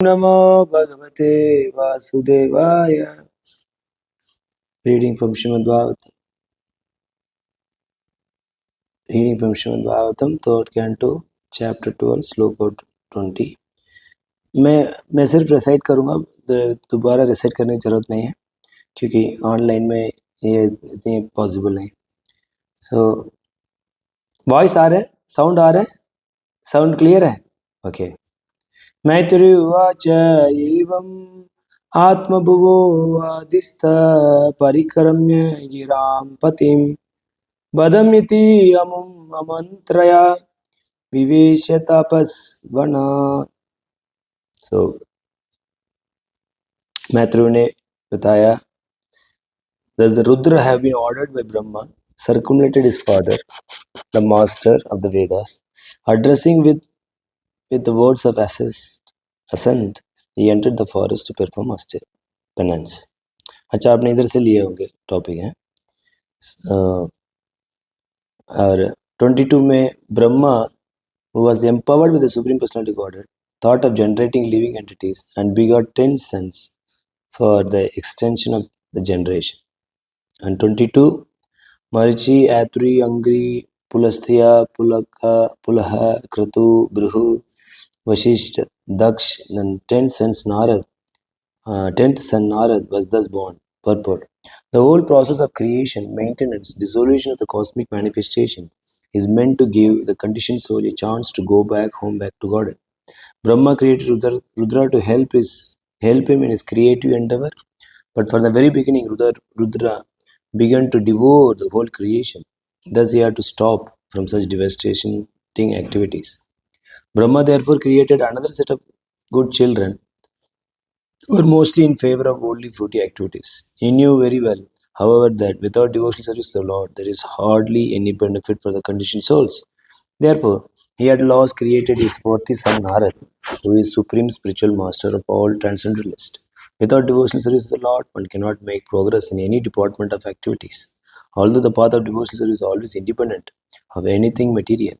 नमो भगवते वासुदेवाय. Reading from Srimad Bhagavatam. Reading from Srimad Bhagavatam, third canto, chapter 12, श्लोक 20. मैं सिर्फ रिसाइट करूँगा, दोबारा रिसाइट करने की ज़रूरत नहीं है क्योंकि ऑनलाइन में ये इतनी पॉसिबल नहीं. सो वॉइस आ रहा है, साउंड आ रहा है, साउंड क्लियर है. ओके. मैत्री उवाच एवम् आत्मभुवो आदिस्थ परिक्रम्य गिरां पतिं बदमिति अमुम् अमन्त्रया विवेश तपस्वना. सो मैत्रेय ने बताया, thus the Rudra have been ordered by Brahma, circumlated his father, the master of the Vedas, addressing with the words of assent, he entered the forest to perform penance. अच्छा, आपने इधर से लिए होंगे टॉपिक है. और 22 में Brahma, who was empowered with the Supreme Personality Godhead, thought of generating living entities and begot 10 sons for the extension of the generation. And 22, Marichi, Atri, Angri, Pulastya, Pulaha, Kratu, Bruhu, Vashisht, Daksh, and 10 sons Narad. 10th son Narad was thus born. Purport. The whole process of creation, maintenance, dissolution of the cosmic manifestation is meant to give the conditioned soul a chance to go back home, back to God. Brahma created Rudra to help him in his creative endeavor, but from the very beginning, Rudra began to devour the whole creation. Thus, he had to stop from such devastating activities. Brahma therefore created another set of good children who were mostly in favor of worldly fruity activities. He knew very well, however, that without devotional service to the Lord, there is hardly any benefit for the conditioned souls. Therefore, he at last created his fourth son Narad, who is supreme spiritual master of all transcendentalists. Without devotional service to the Lord, one cannot make progress in any department of activities. Although the path of devotional service is always independent of anything material,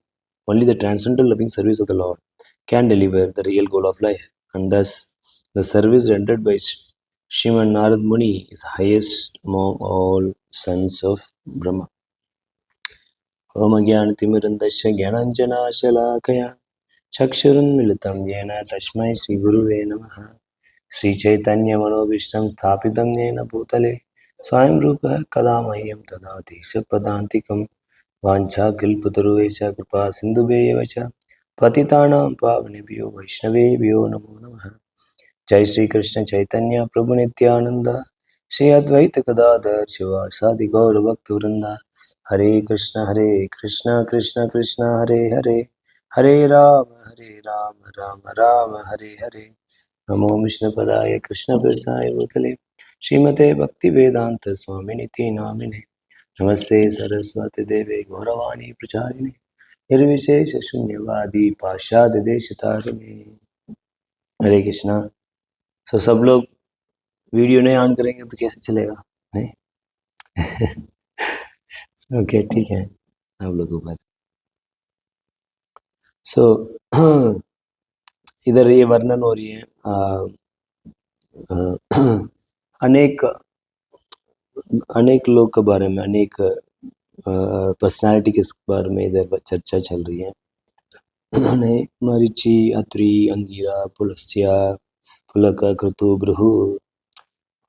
only the transcendental loving service of the Lord can deliver the real goal of life, and thus the service rendered by Sriman Narad Muni is highest among all sons of Brahma. Om Jnanatimirandasya Jnananjana Chakshurunmilitam Yena Tashmai Shri Guruve Namaha. Sri Chaitanya Manobishtam Sthapitam Yena Bhutale Swayam Rupa Kadamahyam Tadati Sapadantikam Vancha Kilputaruvecha Kripa Sindhubeyevacha Patitanam Pavanebhyo Vaishnavebhyo Namo Namaha. जय श्री कृष्ण चैतन्य प्रभु नित्यानंद श्री अद्वैत गदाधर शिवासादि गौर भक्त वृंदा. हरे कृष्ण कृष्ण कृष्ण हरे हरे, हरे राम राम राम हरे हरे. नमो विष्णुपदाय कृष्ण प्रसाय भूतले श्रीमते भक्ति वेदांत स्वामिनिति नामिने. नमस्ते सरस्वती देवे गौरवाणी प्रचारिणे निर्विशेष शून्यवादी पाश्चात्य देशतारिणे. हरे कृष्णा. तो सब लोग वीडियो नहीं ऑन करेंगे तो कैसे चलेगा? नहीं. ओके, ठीक है, आप लोगों को. सो इधर ये वर्णन हो रही है अनेक लोग के बारे में, अनेक पर्सनालिटी के बारे में इधर चर्चा चल रही है. मरीचि, अत्रि, अंगिरा, पुलस्त्या, पुलक, क्रतु, भृहु,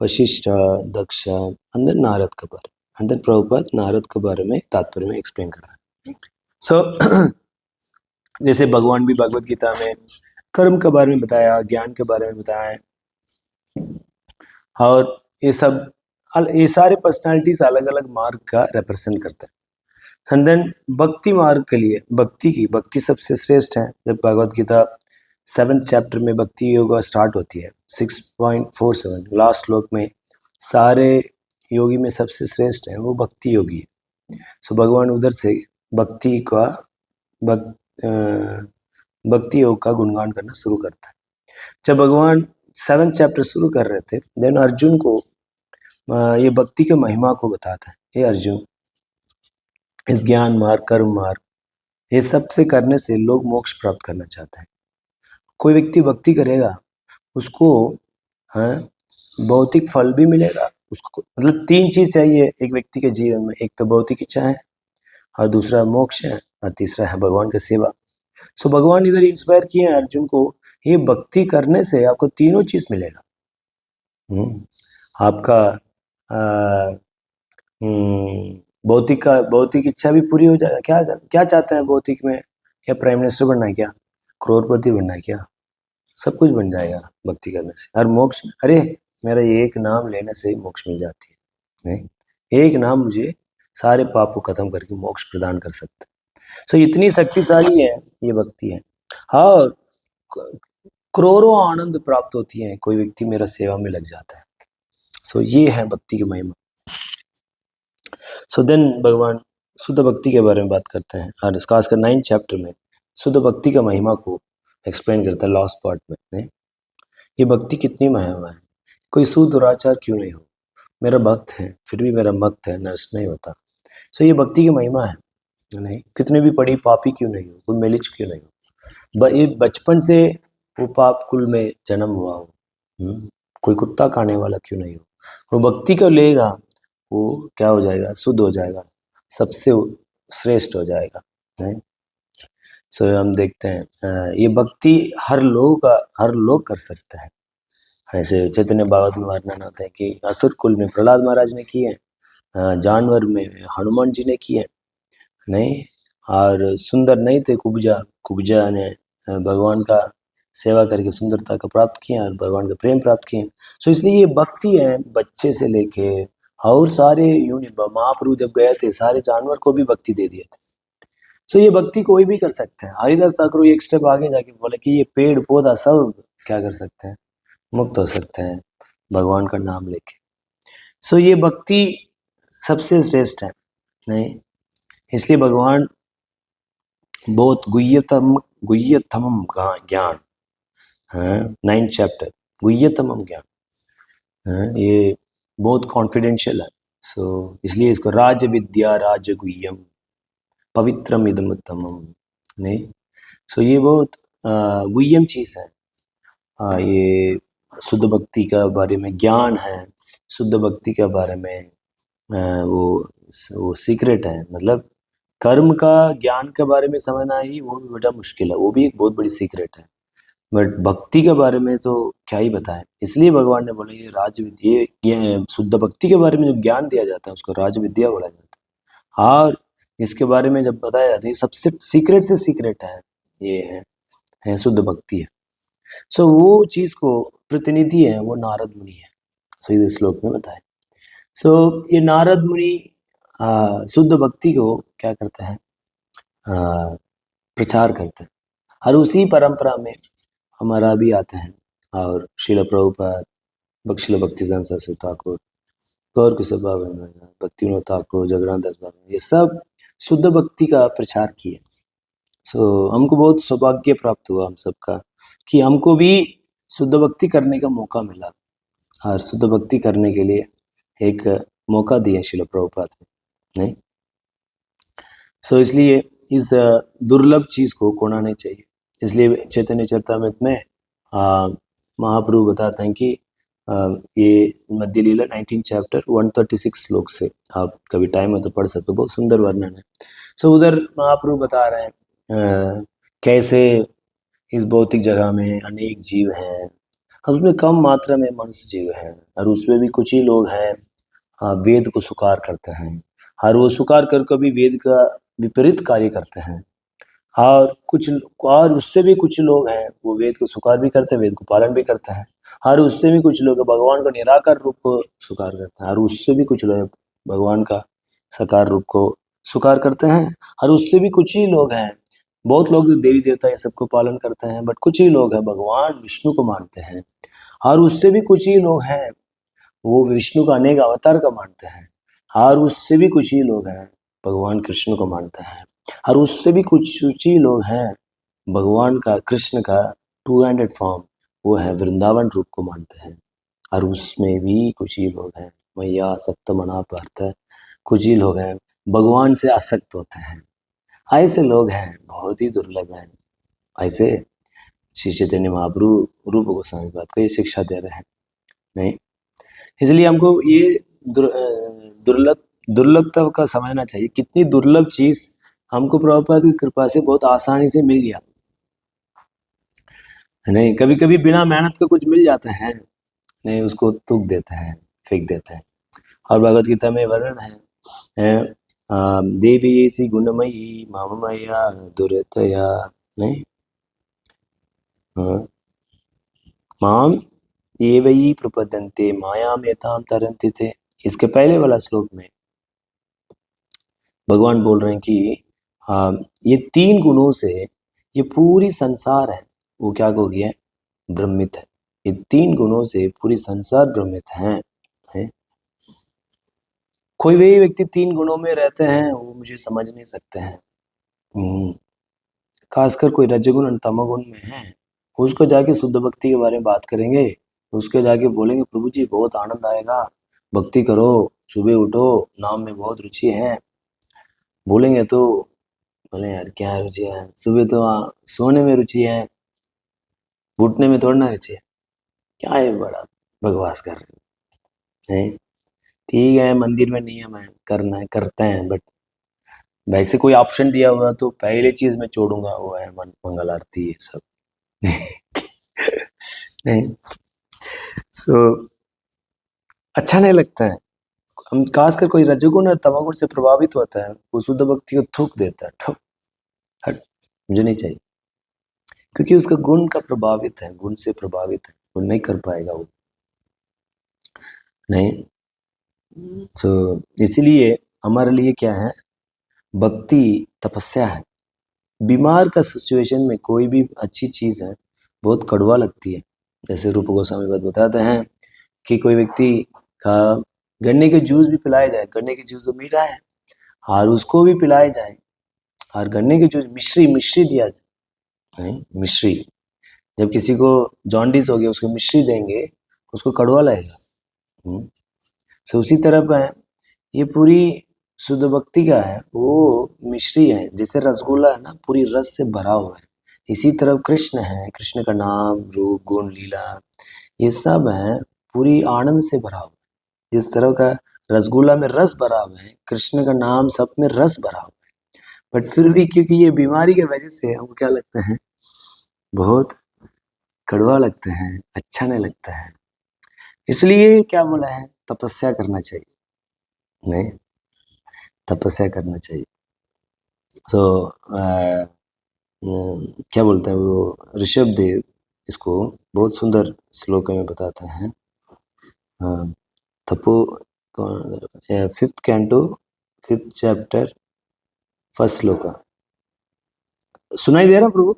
वशिष्ठ, दक्ष, अंदर नारद के बारे में. अंदर प्रभुपाद नारद के बारे में तात्पर्य में एक्सप्लेन कर रहा है. सो जैसे भगवान भी भगवत गीता में कर्म के बारे में बताया, ज्ञान के बारे में बताया, और ये सारे पर्सनालिटीज अलग अलग मार्ग का रिप्रेजेंट करते हैं. एंड देन भक्ति मार्ग के लिए भक्ति सबसे श्रेष्ठ है. जब भगवत गीता 7th चैप्टर में भक्ति योग स्टार्ट होती है 6.47 लास्ट श्लोक में, सारे योगी में सबसे श्रेष्ठ है वो भक्ति योगी है. सो भगवान उधर से भक्ति योग का गुणगान करना शुरू करता है. जब भगवान 7th चैप्टर शुरू कर रहे थे, देन अर्जुन को ये भक्ति के महिमा को बताता है. ये अर्जुन, इस ज्ञान मार्ग, कर्म मार्ग, ये सबसे करने से लोग मोक्ष प्राप्त करना चाहते हैं. कोई व्यक्ति भक्ति करेगा, उसको हाँ भौतिक फल भी मिलेगा उसको। मतलब 3 चीज चाहिए एक व्यक्ति के जीवन में, एक तो भौतिक इच्छा है, और दूसरा मोक्ष है, और तीसरा है भगवान की सेवा। सो भगवान इधर इंस्पायर किए हैं अर्जुन को, ये भक्ति करने से आपको तीनों चीज मिलेगा। आपका भौतिक इच्छा भी पूरी हो जाएगा। क्या चाहते हैं भौतिक में? क्या प्राइम मिनिस्टर बनना है? क्या करोड़पति बनना है? क्या सब कुछ बन जाएगा भक्ति करने से। और मोक्ष, अरे मेरा ये एक नाम लेने से ही मोक्ष मिल जाती है। नहीं, एक नाम मुझे सारे पाप को खत्म करके मोक्ष प्रदान कर सकता है। सो इतनी शक्तिशाली है ये भक्ति है। हाँ, करोड़ों आनंद प्राप्त होती है कोई व्यक्ति मेरा सेवा में लग जाता है। सो ये है भक्ति की महिमा। सो देन भगवान शुद्ध भक्ति के बारे में बात करते हैं, और खासकर 9 चैप्टर में शुद्ध भक्ति का महिमा को एक्सप्लेन करता है लास्ट पार्ट में। नहीं, ये भक्ति कितनी महिमा है। कोई सुदुराचार क्यों नहीं हो, मेरा भक्त है फिर भी मेरा भक्त है नष्ट नहीं होता। सो ये भक्ति की महिमा है। नहीं, कितने भी बड़ी पापी क्यों नहीं हो, कोई मेलिच क्यों नहीं हो, ये बचपन से वो पाप कुल में जन्म हुआ हो, कोई कुत्ता खाने वाला क्यों नहीं हो, वो भक्ति को लेगा, वो क्या हो जाएगा? शुद्ध हो जाएगा, सबसे श्रेष्ठ हो जाएगा। नहीं, सो हम देखते हैं ये भक्ति हर लोग कर सकता है। ऐसे चैतन्य भागवत में वर्णन होता है कि असुर कुल में प्रहलाद महाराज ने किए, जानवर में हनुमान जी ने किए। नहीं, और सुंदर नहीं थे कुब्जा ने भगवान का सेवा करके सुंदरता का प्राप्त किया और भगवान का प्रेम प्राप्त किए। सो इसलिए ये भक्ति है, बच्चे से लेके और सारे यूनिट महाप्रभु जब गए थे सारे जानवर को भी भक्ति दे दिए थे। सो ये भक्ति कोई भी कर सकते हैं। हरिदास ठाकुर एक स्टेप आगे जाके बोले कि ये पेड़ पौधा सब क्या कर सकते हैं? मुक्त हो सकते हैं भगवान का नाम लेके। सो ये भक्ति सबसे श्रेष्ठ है। नहीं, इसलिए भगवान बहुत गुह्यतम ज्ञान है। 9 चैप्टर गुह्यतम ज्ञान है, ये बहुत कॉन्फिडेंशियल है। सो इसलिए इसको राज विद्या राज गुह्यम पवित्रम इदम उत्तमम। नहीं, सो ये बहुत गुह्यम चीज है। ये शुद्ध भक्ति का बारे में ज्ञान है, शुद्ध भक्ति के बारे में वो सीक्रेट है। मतलब कर्म का ज्ञान के बारे में समझना ही वो भी बड़ा मुश्किल है, वो भी एक बहुत बड़ी सीक्रेट है। बट भक्ति के बारे में तो क्या ही बताएं। इसलिए भगवान ने बोला ये राज विद्या, ये शुद्ध भक्ति के बारे में जो ज्ञान दिया जाता है उसको राज विद्या बोला जाता है। और इसके बारे में जब बताया जाता है सबसे सीक्रेट से सीक्रेट है, ये है शुद्ध भक्ति है। सो वो चीज को प्रतिनिधि है वो नारद मुनि है। सो इस श्लोक में बताया। सो ये नारद मुनि शुद्ध भक्ति को क्या करते हैं? प्रचार करते हैं। और उसी परंपरा में हमारा भी आते हैं। और श्रील प्रभुपाद, शिल भक्तिसिद्धांत सरस्वती ठाकुर, गौर किशोर बाबा, भक्ति विनोद ठाकुर, जगन्नाथ दास बाबा, ये सब शुद्ध भक्ति का प्रचार किए। सो हमको बहुत सौभाग्य प्राप्त हुआ हम सबका कि हमको भी शुद्ध भक्ति करने का मौका मिला, और शुद्ध भक्ति करने के लिए एक मौका दिया शिल प्रभुपाद ने। नहीं, सो इसलिए इस दुर्लभ चीज को खोना नहीं चाहिए। इसलिए चैतन्य चरितामृत में महाप्रभु बताते हैं कि ये मध्य लीला 19 चैप्टर 136 श्लोक से आप कभी टाइम है तो पढ़ सकते हो, बहुत सुंदर वर्णन है। सो उधर महाप्रभु बता रहे हैं कैसे इस भौतिक जगह में अनेक जीव हैं, और उसमें कम मात्रा में मनुष्य जीव हैं, और उसमें भी कुछ ही लोग हैं वेद को स्वीकार करते हैं, और वो स्वीकार कर कभी वेद का विपरीत कार्य करते हैं। और उससे भी कुछ लोग हैं वो वेद को स्वीकार भी करते हैं, वेद को पालन भी करते हैं। और उससे भी कुछ लोग भगवान का निराकार रूप को स्वीकार करते हैं, और उससे भी कुछ लोग भगवान का साकार रूप को स्वीकार करते हैं। और उससे भी कुछ ही लोग हैं, बहुत लोग देवी देवता ये सबको पालन करते हैं, बट कुछ ही लोग हैं भगवान विष्णु को मानते हैं। और उससे भी कुछ ही लोग हैं वो विष्णु का अनेक अवतार का मानते हैं। और उससे भी कुछ ही लोग हैं भगवान कृष्ण को मानते हैं। और उससे भी कुछ ही लोग हैं भगवान का कृष्ण का 200 फॉर्म वो है वृंदावन रूप को मानते हैं। और उसमें भी कुछ ही लोग हैं मैया सप्तमना पार्थ, कुछ ही लोग हैं भगवान से आसक्त होते हैं। ऐसे लोग हैं बहुत ही दुर्लभ हैं। ऐसे श्री चैतन्य महाप्रभु रूप गोस्वामी पाद को ये शिक्षा दे रहे हैं। नहीं, इसलिए हमको ये दुर्लभता का समझना चाहिए, कितनी दुर्लभ चीज हमको प्रभुपाद की कृपा से बहुत आसानी से मिल गया। नहीं, कभी कभी बिना मेहनत के कुछ मिल जाता है, नहीं उसको थूक देता है, फेंक देता है। और भगवत गीता में वर्णन है, देवी ऐसी गुणमयी मामया दुरतया, नहीं माम ये वही प्रपद्यन्ते मायाम यथाम तरन्ति थे। इसके पहले वाला श्लोक में भगवान बोल रहे हैं कि ये 3 गुणों से ये पूरी संसार है वो क्या हो गया, भ्रमित है। ये 3 गुणों से पूरी संसार भ्रमित है। कोई भी व्यक्ति 3 गुणों में रहते हैं वो मुझे समझ नहीं सकते हैं। खासकर कोई रजगुण और तमोगुण में है, उसको जाके शुद्ध भक्ति के बारे में बात करेंगे, उसके जाके बोलेंगे प्रभु जी बहुत आनंद आएगा, भक्ति करो, सुबह उठो, नाम में बहुत रुचि है, बोलेंगे तो बोले यार क्या रुचि है, सुबह तो सोने में रुचि है, उठने में थोड़ा ना रुचि है, क्या है बड़ा बकवास कर रहे हैं। ठीक है, मंदिर में नियम है, करना है करते हैं, बट वैसे कोई ऑप्शन दिया हुआ तो पहले चीज मैं छोड़ूंगा वो है मंगल आरती, ये सब नहीं। अच्छा नहीं लगता है। हम खासकर कोई रजोगुण और तमोगुण से प्रभावित होता है, वो शुद्ध भक्ति को थूक देता है, ठोक हट, मुझे नहीं चाहिए, क्योंकि उसका गुण का प्रभावित है, गुण से प्रभावित है, वो नहीं कर पाएगा वो, नहीं। इसीलिए हमारे लिए क्या है, भक्ति तपस्या है। बीमार का सिचुएशन में कोई भी अच्छी चीज है बहुत कड़वा लगती है। जैसे रूप गोस्वामी बात बताते हैं कि कोई व्यक्ति का गन्ने के जूस भी पिलाया जाए, गन्ने के जूस तो मीठा है, और उसको भी पिलाया जाए, और गन्ने के जूस मिश्री दिया जाए, नहीं मिश्री, जब किसी को जॉन्डिस हो गया उसको मिश्री देंगे, उसको कड़वा लगेगा। सो उसी तरह है, ये पूरी शुद्ध भक्ति का है, वो मिश्री है, जैसे रसगुल्ला है ना पूरी रस से भरा हुआ है, इसी तरह कृष्ण है, कृष्ण का नाम रूप गुण लीला ये सब है पूरी आनंद से भरा हुआ है। जिस तरह का रसगुल्ला में रस भरा हुआ है, कृष्ण का नाम सब में रस भरा हुआ है, बट फिर भी क्योंकि ये बीमारी की वजह से हमको क्या लगता है, बहुत कड़वा लगता है, अच्छा नहीं लगता है। इसलिए क्या बोला है, तपस्या करना चाहिए, नहीं तपस्या करना चाहिए। तो क्या बोलते हैं वो ऋषभ देव, इसको बहुत सुंदर श्लोक में बताते हैं। तपो 5th canto 5th chapter 1st श्लोक। सुनाई दे रहा प्रभु?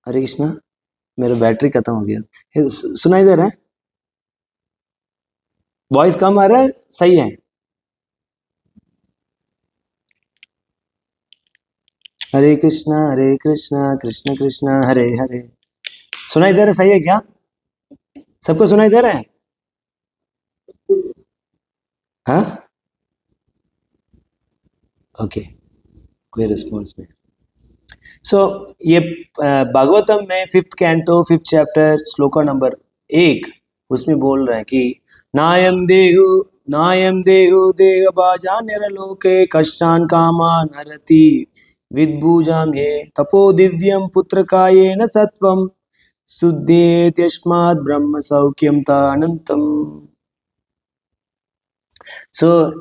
हरे कृष्णा, मेरा बैटरी खत्म हो गया, सुनाई दे रहा है? वॉइस कम आ रहा है, सही है? हरे कृष्णा कृष्ण कृष्ण हरे हरे। सुनाई दे रहा है, सही है क्या? सबको सुनाई दे रहा है? हाँ, ओके, कोई रिस्पॉन्स नहीं। ये भागवतम में 5th canto 5th chapter shloka number 1 उसमें बोल रहे हैं कि नायम देहु देह बाजा निरलोके कष्टान कामान हरति विद्भुजाम ये तपो दिव्यम पुत्र कायेन सत्वम शुद्धेत यस्मात् ब्रह्म सौख्यम ता अनंतम।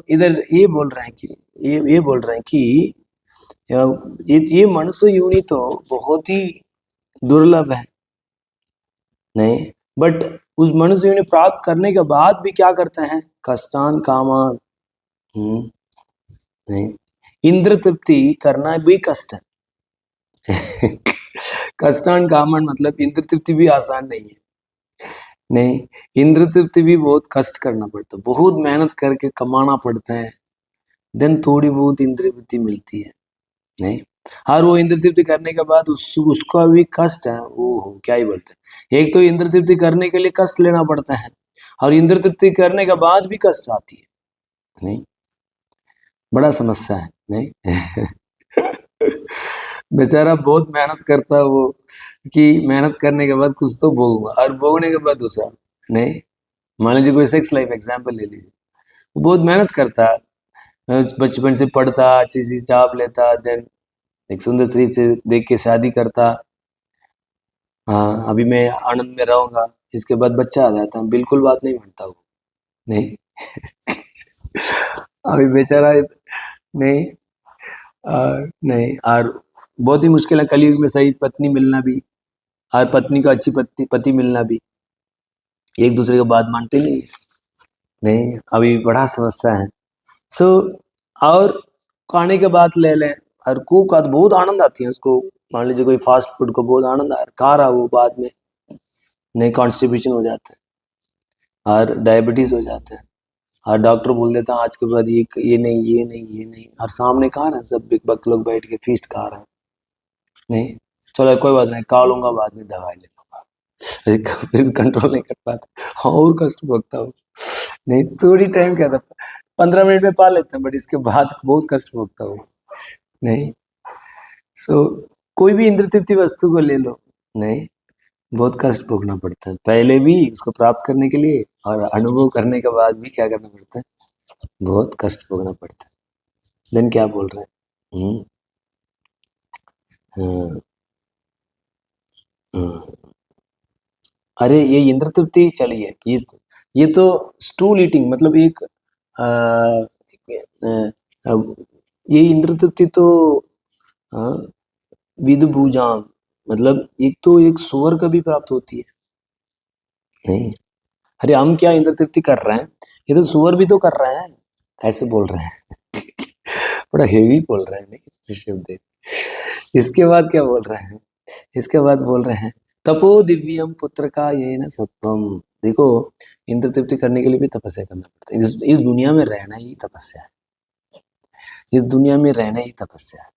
इधर ये बोल रहे हैं कि ये बोल रहे हैं कि ये मनुष्य योनि तो बहुत ही दुर्लभ है, नहीं, बट उस मनुष्य योनि प्राप्त करने के बाद भी क्या करते हैं, कष्टान कामान, नहीं, इंद्र तृप्ति करना भी कष्ट है कष्टान कामान मतलब इंद्र तृप्ति भी आसान नहीं है, नहीं, इंद्र तृप्ति भी बहुत कष्ट करना पड़ता है, बहुत मेहनत करके कमाना पड़ता है, देन थोड़ी बहुत इंद्र तृप्ति मिलती है, नहीं। और वो इंद्र तृप्ति करने के बाद उसका भी कष्ट है, वो क्या ही बोलते हैं, एक तो इंद्र तृप्ति करने के लिए कष्ट लेना पड़ता है, और इंद्र तृप्ति करने के बाद भी कष्ट आती है, नहीं, बड़ा समस्या है, नहीं बेचारा बहुत मेहनत करता है वो, कि मेहनत करने के बाद कुछ तो भोगूंगा, और भोगने के बाद दूसरा नहीं। मान लीजिए कोई सेक्स लाइफ एग्जाम्पल ले लीजिए, वो बहुत मेहनत करता है, बचपन से पढ़ता, अच्छी सी जॉब लेता, देन एक सुंदर स्त्री से देख के शादी करता, हाँ अभी मैं आनंद में रहूंगा, इसके बाद बच्चा आ जाता है, बिल्कुल बात नहीं मानता वो, नहीं। अभी बेचारा नहीं, नहीं, और बहुत ही मुश्किल है कलयुग में सही पत्नी मिलना भी, और पत्नी को अच्छी पति पति मिलना भी, एक दूसरे की बात मानते नहीं है। नहीं, अभी बड़ा समस्या है। सो और खाने के बाद ले लें, और को का तो बहुत आनंद आती है उसको, मान लीजिए कोई फास्ट फूड को बहुत आनंद आ रहा खा रहा, वो बाद में नहीं कॉन्स्टिपेशन हो जाता है और डायबिटीज हो जाता है, और डॉक्टर बोल देता है आज के बाद ये नहीं, ये नहीं, ये नहीं, और सामने खा रहे हैं सब, बिग बक लोग बैठ के फीस्ट खा रहे हैं। नहीं, चलो कोई बात नहीं, खा लूंगा बाद में, दवाई ले लूंगा, फिर भी कंट्रोल नहीं कर पाता, हाँ, और कष्ट भोगता हूँ। नहीं, थोड़ी टाइम क्या था, 15 मिनट में पा लेते हैं, बट इसके बाद बहुत कष्ट भोगता हूँ। नहीं, सो कोई भी इंद्र तृप्ति वस्तु को ले लो, नहीं, बहुत कष्ट भोगना पड़ता है, पहले भी उसको प्राप्त करने के लिए, और अनुभव करने के बाद भी क्या करना पड़ता है, बहुत कष्ट भोगना पड़ता है। देन क्या बोल रहे हैं? हाँ, हाँ। अरे ये इंद्र तृप्ति चलिए, ये तो स्टूल ईटिंग मतलब एक आ, आ, ये इंद्र तृप्ति तो विदु भूजाम, मतलब एक तो एक सुअर का भी प्राप्त होती है, नहीं। अरे हम क्या इंद्र तृप्ति कर रहे हैं, ये तो सुअर भी तो कर रहे हैं, ऐसे बोल रहे हैं। बड़ा हेवी बोल रहे हैं, नहीं ऋषभदेव। इसके बाद क्या बोल रहे हैं, इसके बाद बोल रहे हैं तपो दिव्यम पुत्र का ये न सत्वम। देखो, इंद्र तृप्ति करने के लिए भी तपस्या करना पड़ता है, इस दुनिया में रहना ही तपस्या है, इस दुनिया में रहना ही तपस्या है।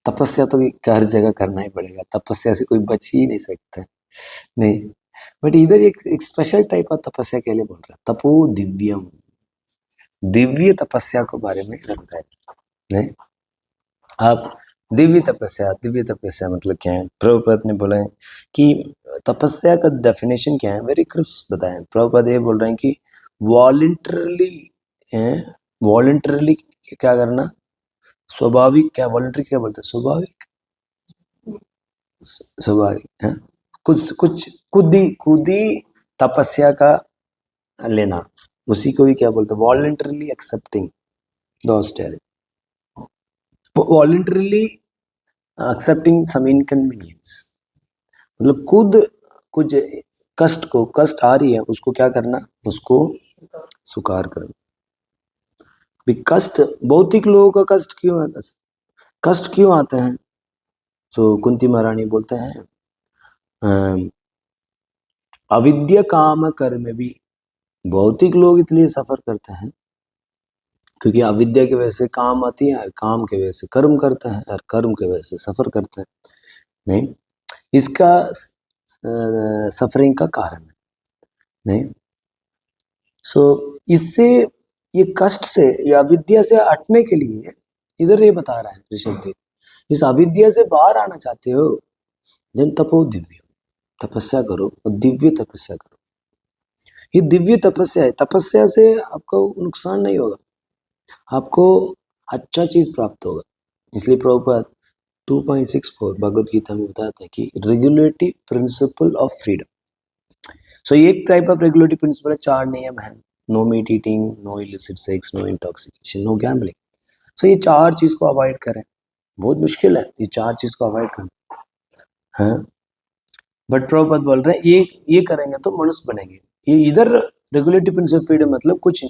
तपस्या तो हर जगह करना ही पड़ेगा, तपस्या से कोई बच ही नहीं सकता, नहीं। बट इधर एक स्पेशल टाइप ऑफ तपस्या के लिए बोल रहा है, तपो दिव्यम, दिव्य तपस्या के बारे में लगता है, नहीं। आप दिव्य तपस्या मतलब क्या है, प्रभुपद ने बोला है कि तपस्या का डेफिनेशन क्या है, वेरी क्रिस्प बताएं। प्रभुपद ये बोल रहे हैं कि वॉलंटरली, वॉलंटरली क्या करना, स्वाभाविक, क्या वॉलंटरी क्या बोलते हैं, स्वाभाविक, स्वाभाविक है, कुछ कुछ खुदी खुदी तपस्या का लेना, उसी को भी क्या बोलते हैं, voluntarily accepting the austerity, voluntarily accepting some inconvenience, मतलब खुद कुछ कष्ट आ रही है, उसको क्या करना, उसको स्वीकार करना। भी कष्ट, भौतिक लोगों का कष्ट क्यों आता है, कष्ट क्यों आते हैं, तो कुंती महारानी बोलते हैं अविद्या काम कर्म भी, भौतिक लोग इसलिए सफर करते हैं क्योंकि अविद्या की वजह से काम आती है, और काम की वजह से कर्म करते हैं, और कर्म की वजह से सफर करते हैं, नहीं। इसका सफरिंग का कारण है, नहीं। सो इससे, ये कष्ट से या अविद्या से हटने के लिए इधर ये बता रहा है ऋषभदेव, इस अविद्या से बाहर आना चाहते हो, देन तपो दिव्य, तपस्या करो, और दिव्य तपस्या करो। ये दिव्य तपस्या है, तपस्या से आपको नुकसान नहीं होगा, आपको अच्छा चीज प्राप्त होगा। इसलिए प्रभुपाद 2.64 भगवत गीता में बताते हैं कि regulative principle of freedom. So एक टाइप ऑफ रेगुलेटिव प्रिंसिपल है, 4 नियम है, no meat eating, no illicit sex, no intoxication, no gambling. So ये 4 चीज को अवॉइड करें, बहुत मुश्किल है ये 4 चीज को अवॉइड करना, हाँ। बट प्रभुपाद बोल रहे हैं ये करेंगे तो मनुष्य बनेंगे। ये इधर रेगुलेटिव प्रिंसिपल फ्रीडम मतलब कुछ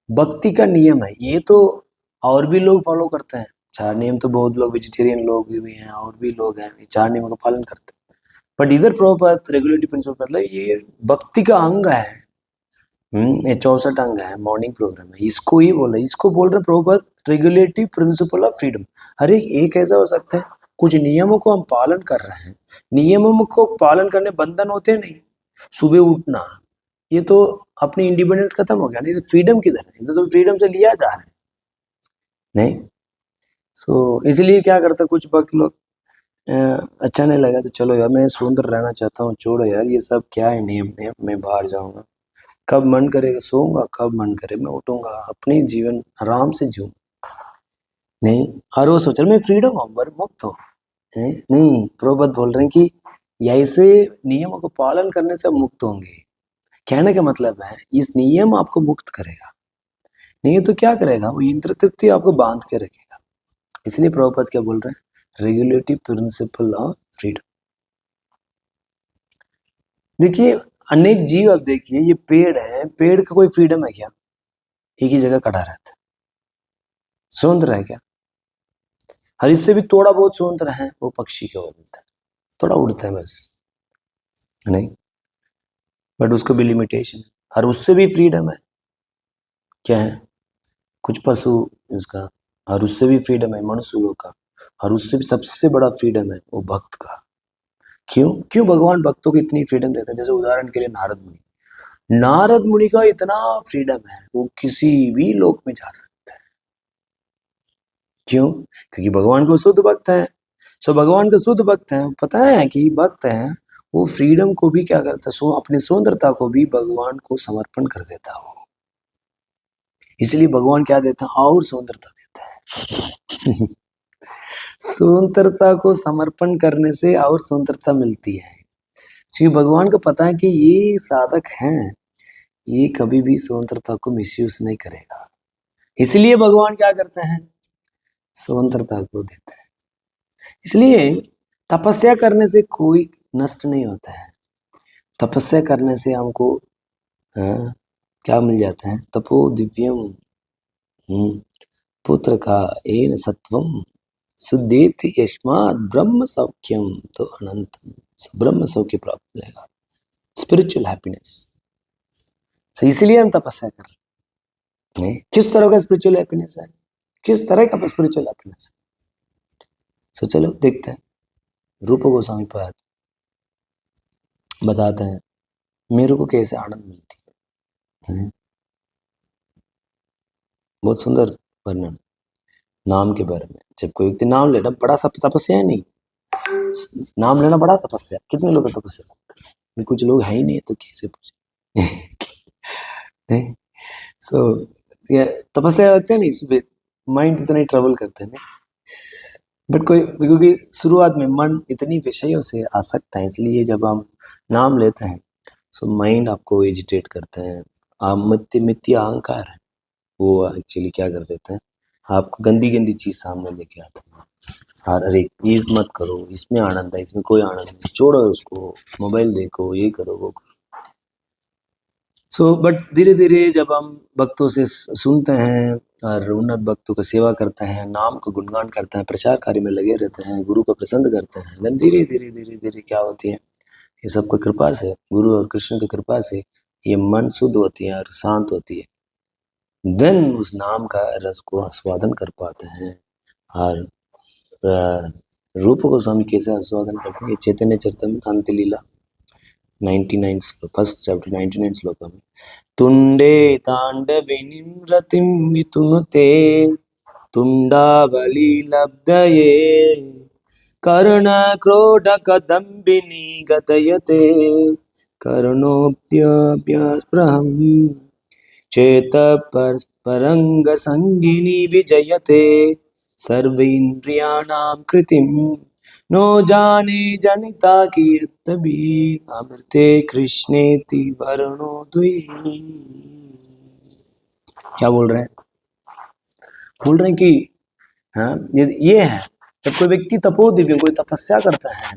भक्ति का नियम है, ये तो और भी लोग फॉलो करते हैं, 4 नियम तो बहुत लोग, वेजिटेरियन लोग भी हैं, और भी लोग हैं, ये 4 नियमों का पालन करते हैं। बट इधर प्रभुपाद रेगुलेटिव प्रिंसिपल मतलब ये भक्ति का अंग है, ये 64 अंग है, मॉर्निंग प्रोग्राम है, इसको ही बोल रहे, इसको बोल रहे Prabhupada regulative principle of freedom. अरे एक ऐसा हो सकता है, कुछ नियमों को हम पालन कर रहे हैं, नियमों को पालन करने बंधन होते नहीं, सुबह उठना, ये तो अपनी इंडिपेंडेंस खत्म हो गया, नहीं तो फ्रीडम किधर है, इधर तो फ्रीडम से लिया जा रहा है, नहीं। सो इसलिए क्या करते कुछ भक्त लोग, अच्छा नहीं लगा तो चलो यार, मैं सुंदर रहना चाहता हूँ, छोड़ो यार ये सब क्या है, नियम नियम, मैं बाहर जाऊंगा, कब मन करेगा सोऊंगा, कब मन करे मैं उठूंगा, अपनी जीवन आराम से जीऊं। नहीं, हर वो सोच रहा मैं फ्रीडम हूँ, वर मुक्त हूँ। नहीं, प्रभुपद बोल रहे हैं कि ऐसे नियमों को पालन करने से आप मुक्त होंगे। कहने का मतलब है इस नियम आपको मुक्त करेगा, नहीं तो क्या करेगा, वो इंद्र तृप्ति आपको बांध के रखेगा। इसलिए प्रभुपद क्या बोल रहे हैं, रेगुलेटिव प्रिंसिपल ऑफ फ्रीडम। देखिए, अनेक जीव, अब देखिए ये पेड़ है, पेड़ का कोई फ्रीडम है क्या? एक ही जगह खड़ा रहता है, स्वतंत्र है क्या? हर इससे भी थोड़ा बहुत स्वतंत्र है वो पक्षी के, वो मिलता है, थोड़ा उड़ता है बस, नहीं, बट उसको भी लिमिटेशन है। हर उससे भी फ्रीडम है, क्या है, कुछ पशु उसका, और उससे भी फ्रीडम है मनुष्य लोग का, और उससे भी सबसे बड़ा फ्रीडम है वो भक्त का। क्यों क्यों भगवान भक्तों को इतनी फ्रीडम देते हैं? जैसे उदाहरण के लिए नारद मुनि, नारद मुनि का इतना फ्रीडम है, वो किसी भी लोक में जा सकते हैं। क्यों? क्योंकि भगवान को शुद्ध भक्त है। सो भगवान का शुद्ध भक्त है, पता है कि भक्त है, वो फ्रीडम को भी क्या करता है, सो अपनी स्वतंत्रता को भी भगवान को समर्पण कर देता है वो। इसलिए भगवान क्या देता है, और स्वतंत्रता देता है। स्वतंत्रता को समर्पण करने से और स्वतंत्रता मिलती है, क्योंकि भगवान को पता है कि ये साधक हैं, ये कभी भी स्वतंत्रता को मिसयूज नहीं करेगा। इसलिए भगवान क्या करते हैं, स्वतंत्रता को देते हैं। इसलिए तपस्या करने से कोई नष्ट नहीं होता है। तपस्या करने से हमको क्या मिल जाता है, तपो दिव्यम पुत्र का एन सत्वम सुदेति यस्मात् ब्रह्म सौख्यम, तो अनंतम, ब्रह्म सौख्य प्राप्त मिलेगा, स्पिरिचुअल हैप्पीनेस। तो इसलिए हम तपस्या कर रहे हैं। किस तरह का स्पिरिचुअल हैप्पीनेस है, किस तरह का स्पिरिचुअल हैप्पीनेस है? सो चलो देखते हैं, रूप गोस्वामी पाद बताते हैं मेरे को कैसे आनंद मिलती है। बहुत सुंदर वर्णन नाम के बारे में। जब कोई व्यक्ति नाम लेना बड़ा सा तपस्या है, नहीं, नाम लेना बड़ा तपस्या। कितने लोग तपस्या करते हैं? कुछ लोग है ही नहीं, तो कैसे पूछे? नहीं, सो ये तपस्या होते हैं नहीं, सुबह माइंड इतना ही ट्रेवल करते हैं, नहीं, बट कोई, क्योंकि शुरुआत में मन इतनी विषयों से आसक्त है, इसलिए जब हम नाम लेते हैं सो माइंड आपको एजिटेट करते हैं। आप मिथ्या अहंकार है, वो एक्चुअली क्या कर देते हैं, आपको गंदी गंदी चीज सामने लेके आते हैं। और अरे ये मत करो, इसमें आनंद है, इसमें कोई आनंद नहीं, छोड़ो उसको, मोबाइल देखो, ये करो वो करो। सो बट धीरे धीरे जब हम भक्तों से सुनते हैं और उन्नत भक्तों की सेवा करते हैं, नाम को गुणगान करते हैं, प्रचार कार्य में लगे रहते हैं, गुरु को प्रसन्न करते हैं, देन धीरे धीरे धीरे धीरे क्या होती है, ये सबको कृपा से, गुरु और कृष्ण की कृपा से ये मन शुद्ध होती है और शांत होती है। देन उस नाम का रस को आस्वादन कर पाते हैं। और रूप गोस्वामी कैसे आस्वादन करते हैं, ये चैतन्य चरितमृत अंत्य लीला 99 फर्स्ट चैप्टर 99 श्लोक में, तुंडे तांडविनीं रतिं वितुनुते तुंडावली लब्धये कर्ण क्रोध कदम्बिनी गतयते कर्णोऽप्यस्पृहम् चेत परंग संगिनी विजयते सर्वेन्द्रियाणां कृतिं नो जाने जनिता कियत्तबी अमृते कृष्णेति वर्णो द्वि। क्या बोल रहे हैं? बोल रहे हैं कि हाँ, ये है, जब कोई व्यक्ति तपो दिव्य, कोई तपस्या करता है,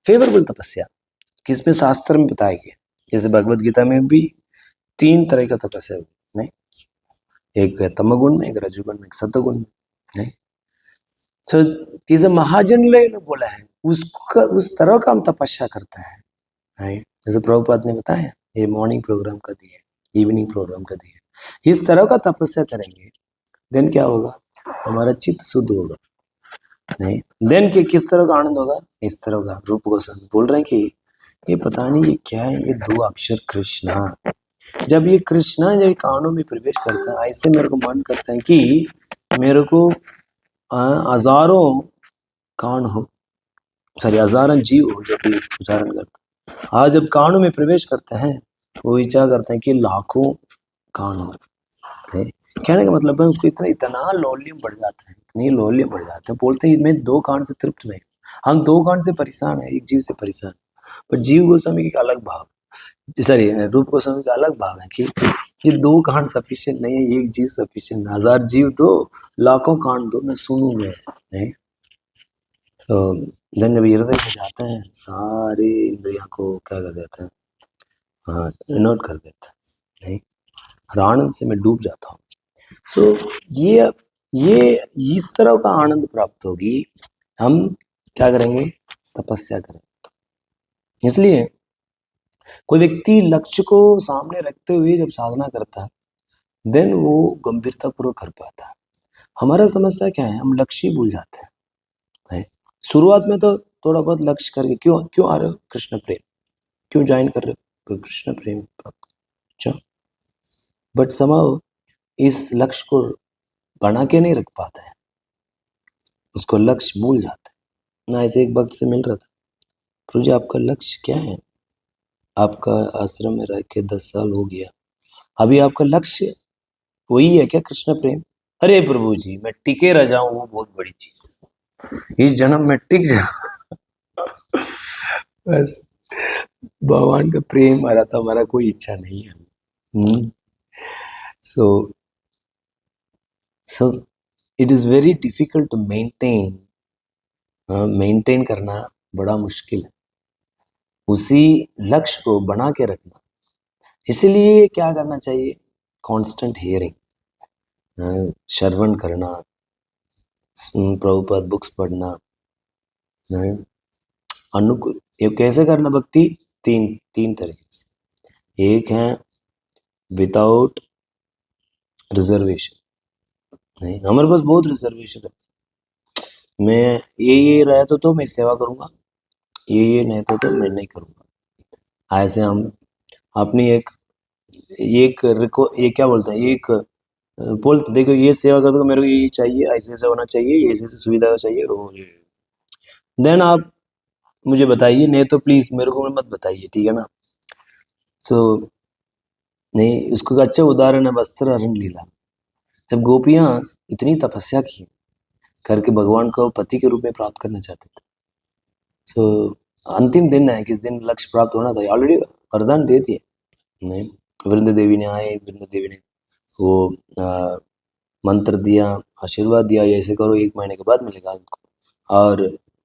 फेवरेबल तपस्या, किसमें शास्त्र में बताया गया, जैसे भगवत गीता में भी 3 तरह का तपस्या नहीं, एक तमगुण में, एक रजोगुण में, एक सतगुण में, नहीं। तो जैसे महाजन ने बोला है उसका, उस तरह का हम तपस्या करते हैं, नहीं। जैसे प्रभुपाद ने बताया, ये मॉर्निंग प्रोग्राम का दिए, इवनिंग प्रोग्राम का दिए, इस तरह का तपस्या करेंगे, देन क्या होगा, हमारा चित्त शुद्ध होगा, नहीं। देन के किस तरह का आनंद होगा, इस तरह का। रूप गोस्वामी बोल रहे हैं कि ये पता नहीं ये क्या है, ये 2 अक्षर कृष्णा, जब ये कृष्णा जब कानों में प्रवेश करता है, ऐसे मेरे को मन करता है कि मेरे को हजारों कान हो, सॉरी हजारों जीव जब भी उच्चारण करते हैं। आज जब कानों में प्रवेश करते हैं वो विचार करते हैं कि लाखों कानों है। कहने का मतलब है उसको इतना इतना लौल्यम बढ़ जाता है, इतनी लौल्यम बढ़ जाते हैं, बोलते हैं मैं 2 कान से तृप्त नहीं, हम 2 कान से परेशान है, एक जीव से परेशान। पर जीव गोस्वामी का अलग भाव, सॉरी रूप गोस्वामी का अलग भाव है कि ये 2 कान सफिशिएंट नहीं है, एक जीव सफिशिएंट, 1000 जीव दो, लाखों कान दो, मैं सुनूं मैं नहीं। तो जब हृदय में जाते हैं सारे इंद्रियों को क्या कर देते हैं, हाँ नोट कर देते हैं नहीं, और आनंद से मैं डूब जाता हूँ। सो ये इस तरह का आनंद प्राप्त होगी, हम क्या करेंगे, तपस्या करेंगे। इसलिए कोई व्यक्ति लक्ष्य को सामने रखते हुए जब साधना करता है देन वो गंभीरता पूर्वक कर पाता है। हमारा समस्या क्या है, हम लक्ष्य ही भूल जाते हैं है? शुरुआत में तो थोड़ा बहुत लक्ष्य करके क्यों क्यों आ रहे हो, कृष्ण प्रेम, क्यों ज्वाइन कर रहे हो, कृष्ण प्रेम प्राप्त, अच्छा, बट समाओ इस लक्ष्य को बना के नहीं रख पाते हैं, उसको लक्ष्य भूल जाते हैं। ना ऐसे एक वक्त से मिल रहा था, प्रभु जी आपका लक्ष्य क्या है, आपका आश्रम में रह के 10 साल हो गया, अभी आपका लक्ष्य वही है क्या, कृष्ण प्रेम? अरे प्रभु जी मैं टिके रह जाऊं वो बहुत बड़ी चीज है, इस जन्म में टिक जाऊं बस भगवान का प्रेम आ रहा था, हमारा कोई इच्छा नहीं है। So so it is very difficult to maintain करना बड़ा मुश्किल है, उसी लक्ष्य को बना के रखना। इसलिए क्या करना चाहिए, कांस्टेंट हियरिंग, श्रवण करना, प्रभुपाद बुक्स पढ़ना, अनुकूल। ये कैसे करना भक्ति, तीन तीन तरीके से। एक है विदाउट रिजर्वेशन, नहीं हमारे पास बहुत रिजर्वेशन है, मैं ये रहे तो मैं सेवा करूंगा, ये नहीं तो मैं नहीं करूंगा। ऐसे हम अपनी एक एक रिको ये क्या बोलते हैं, एक बोल देखो ये सेवा कर दो, मेरे को ये चाहिए, ऐसे ऐसे होना चाहिए, ये ऐसे ऐसे सुविधा चाहिए, देन आप मुझे बताइए, नहीं तो प्लीज मेरे को मत बताइए, ठीक है ना। सो नहीं, उसको अच्छा उदाहरण है वस्त्र हरण लीला। जब गोपियां इतनी तपस्या की करके भगवान को पति के रूप में प्राप्त करना चाहते थे, सो अंतिम दिन है, किस दिन लक्ष्य प्राप्त होना था, ऑलरेडी वरदान दे दिए नहीं, वृंद देवी ने आए, वृंद देवी ने वो मंत्र दिया, आशीर्वाद दिया, ऐसे करो 1 महीने के बाद मिलेगा तुमको, और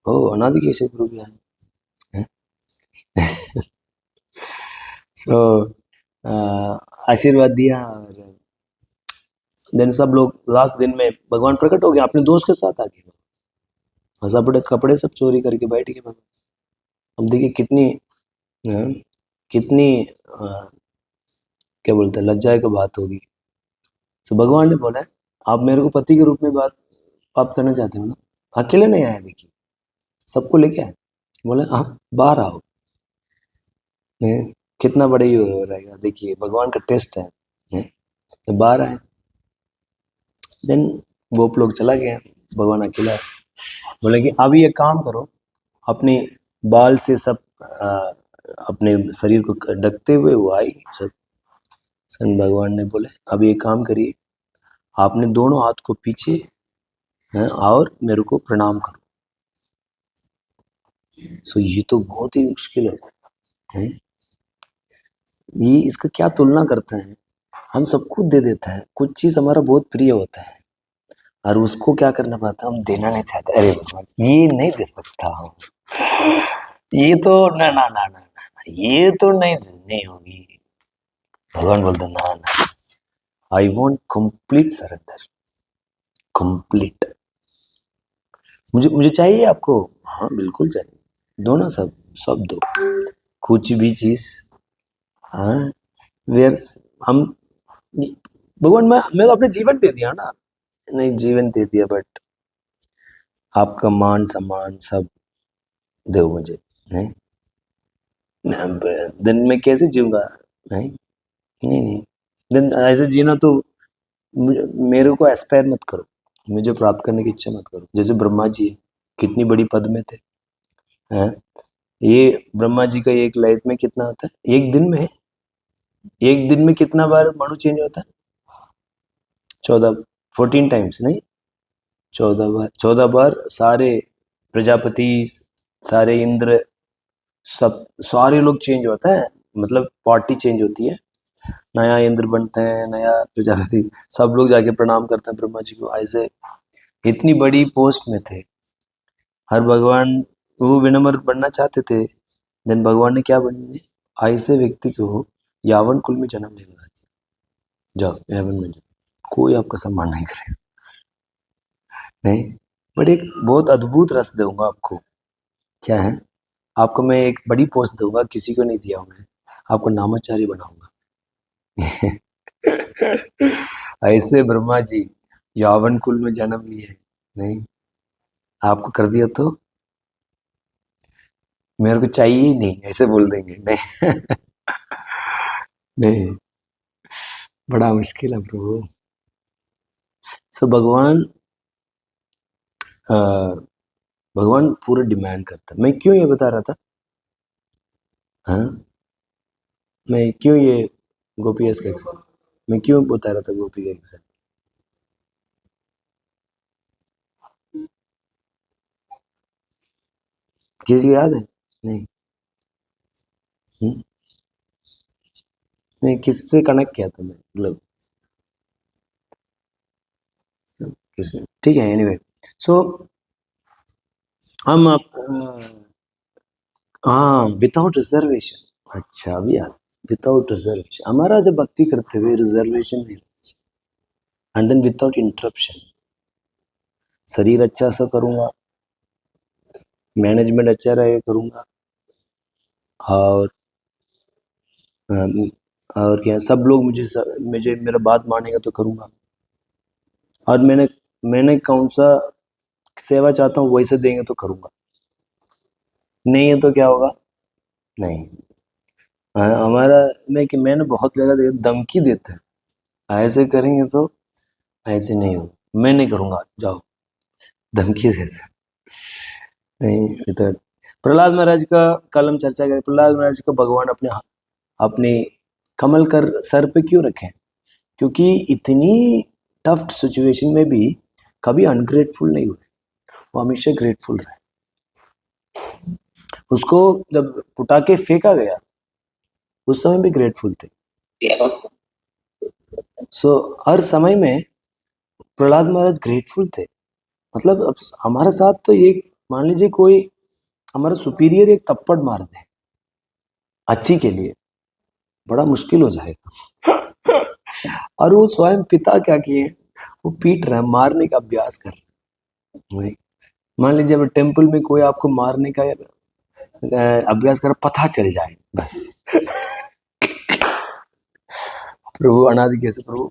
वो अनादि केशव गुरु भी आए। सो आशीर्वाद दिया, और देन सब लोग लास्ट दिन में भगवान प्रकट हो गया अपने दोस्त के साथ आके, बस अपने कपड़े सब चोरी करके बैठ गए भगवान। अब देखिए कितनी कितनी क्या बोलते हैं लज्जा की बात होगी। सो भगवान ने बोला आप मेरे को पति के रूप में बात प्राप्त करना चाहते हो ना, अकेले नहीं आए, देखिए सबको लेके आए, बोले आप बाहर आओ। कितना बड़ा ही हो रहेगा, देखिए भगवान का टेस्ट है। तो बाहर आए, देन वो लोग चला गया, भगवान अकेला है। बोले कि अभी एक काम करो, अपने बाल से सब अपने शरीर को ढकते हुए वो आएगी सब। सन भगवान ने बोले अब एक काम करिए, आपने दोनों हाथ को पीछे हैं और मेरे को प्रणाम करो। सो ये तो बहुत ही मुश्किल है, ये इसका क्या तुलना करते हैं, हम सब कुछ दे देता है, कुछ चीज हमारा बहुत प्रिय होता है और उसको क्या करना पड़ता है, हम देना नहीं चाहते, अरे भगवान ये नहीं दे सकता हूँ, ये तो ना ना ना ना ना, ये तो नहीं होगी। भगवान बोलते ना ना, I want complete surrender, complete, मुझे मुझे चाहिए आपको, हाँ बिल्कुल चाहिए, दो ना सब, सब दो, कुछ भी चीज। हाँ वेयर हम भगवान मैं तो अपने जीवन दे दिया ना, नहीं जीवन दे दिया बट आपका मान सम्मान सब दो मुझे, नहीं दिन में कैसे जीऊंगा, नहीं नहीं नहीं, दिन ऐसे जीना तो मेरे को एस्पायर मत करो, मुझे प्राप्त करने की इच्छा मत करो। जैसे ब्रह्मा जी कितनी बड़ी पद में थे, हैं? ये ब्रह्मा जी का एक लाइफ में कितना होता है? एक दिन में कितना बार मनु चेंज होता है? 14, 14 टाइम्स नहीं, 14 बार, 14 बार सारे प्रजापति, सारे इंद्र, सब सारे लोग चेंज होता है, मतलब पार्टी चेंज होती है, नया इंद्र बनते हैं, नया प्रजापति, सब लोग जाके प्रणाम करते हैं ब्रह्मा जी को। ऐसे इतनी बड़ी पोस्ट में थे, हर भगवान वो विनम्र बनना चाहते थे, देन भगवान ने क्या बनने, ऐसे व्यक्ति को यावन कुल में जन्म दिलवा दिया, जाओ यावन में जाओ, कोई आपका सम्मान नहीं करेगा। नहीं, बट एक बहुत अद्भुत रस दूंगा आपको। क्या है? आपको मैं एक बड़ी पोस्ट दूंगा, किसी को नहीं दिया हूं मैंने, आपको नामाचार्य बनाऊंगा। ऐसे ब्रह्मा जी यावन कुल में जन्म लिए, नहीं आपको कर दिया तो मेरे को चाहिए ही नहीं, ऐसे बोल देंगे नहीं। नहीं, बड़ा मुश्किल है प्रभु। सो अ, भगवान पूरा डिमांड करता है। मैं क्यों ये बता रहा था, हाँ, मैं क्यों ये गोपीएस का एग्जाम, मैं क्यों बता रहा था गोपी का एग्जाम? किसी को याद है? नहीं। हम्म? नहीं, किससे कनेक्ट किया था मैं, मतलब किसी, ठीक है, एनीवे। सो हम आप हाँ, विदाउट रिजर्वेशन, अच्छा अभी याद, विदाउट रिजर्वेशन, हमारा जब भक्ति करते हुए रिजर्वेशन नहीं, एंड देन विदाउट इंटरप्शन, शरीर अच्छा सा करूंगा, मैनेजमेंट अच्छा रहे करूंगा, और और क्या, सब लोग मुझे मेरा बात मानेगा तो करूंगा, और मैंने कौन सा सेवा चाहता हूँ वैसे देंगे तो करूंगा, नहीं है तो क्या होगा? नहीं। हमारा में कि मैंने बहुत जगह धमकी देते हैं, ऐसे करेंगे तो ऐसे नहीं हो, मैं नहीं करूंगा, जाओ, धमकी देते हैं। नहीं, ये तो प्रहलाद महाराज का कल हम चर्चा करें, प्रहलाद महाराज का भगवान अपने कमल कर सर पे क्यों रखे? क्योंकि इतनी टफ सिचुएशन में भी कभी अनग्रेटफुल नहीं हुए, वो हमेशा ग्रेटफुल रहे। उसको जब पुटाके फेंका गया उस समय भी ग्रेटफुल थे। सो हर समय में प्रहलाद महाराज ग्रेटफुल थे। मतलब अब हमारे साथ तो ये, मान लीजिए कोई हमारा सुपीरियर एक थप्पड़ मार दे अच्छी के लिए, बड़ा मुश्किल हो जाएगा। और वो स्वयं पिता क्या किए, वो पीट रहे हैं, मारने का अभ्यास कर रहे हैं। मान लीजिए अब टेम्पल में कोई आपको मारने का अभ्यास कर, पता चल जाए बस, प्रभु अनादि कैसे प्रभु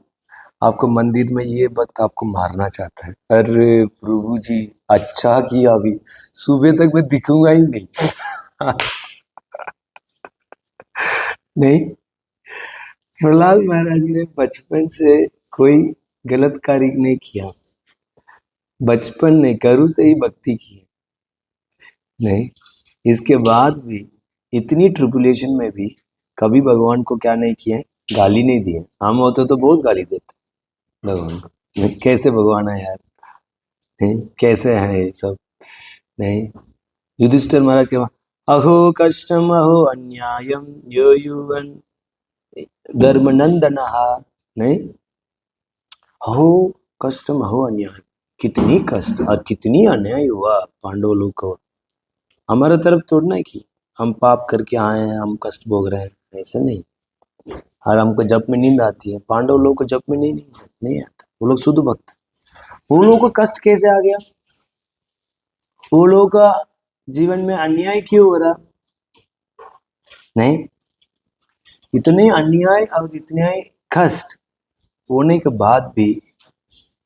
आपको मंदिर में ये वक्त आपको मारना चाहता है, अरे प्रभु जी अच्छा किया, अभी सुबह तक मैं दिखूंगा ही नहीं। नहीं, प्रहलाद महाराज ने बचपन से कोई गलत कार्य नहीं किया, बचपन ने गुरु से ही भक्ति की, नहीं, इसके बाद भी इतनी ट्रिपुलेशन में भी कभी भगवान को क्या नहीं किए, गाली नहीं दिए। हम होते तो बहुत गाली देते भगवान को, नहीं, कैसे भगवान है यार, नहीं कैसे है ये सब, नहीं। युधिष्ठिर महाराज के अहो कष्टम अहो अन्यायम यो युवन धर्म नंदनः, नहीं, अहो कष्टम अहो अन्याय, कितनी कष्ट और कितनी अन्याय हुआ पांडव लोग को, हमारे तरफ थोड़ा ना कि हम पाप करके आए हैं, हम कष्ट भोग रहे हैं, ऐसे नहीं। और हमको जप में नींद आती है, पांडव लोग को जप में नहीं आता, वो लोग शुद्ध भक्त। वो लोगों को कष्ट कैसे आ गया? वो लोगों का जीवन में अन्याय क्यों हो रहा? नहीं, इतने अन्याय और इतने कष्ट होने के बाद भी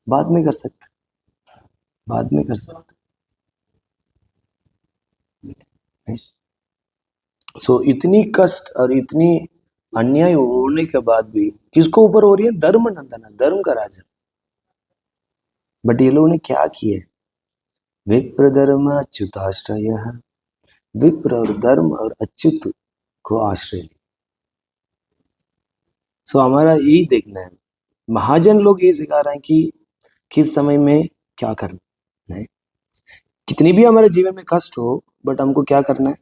बाद में कर सकते, बाद में कर सकते। सो इतनी कष्ट और इतनी अन्याय होने के बाद भी किसको ऊपर हो रही है? धर्म नंदन, धर्म का राजा। बट ये लोगों ने क्या किया? विप्रधर्म अच्युताश्रय विप्र और धर्म और अच्युत को आश्रय ली। सो हमारा यही देखना है, महाजन लोग ये सिखा रहे हैं कि किस समय में क्या करना है। कितनी भी हमारे जीवन में कष्ट हो, बट हमको क्या करना है,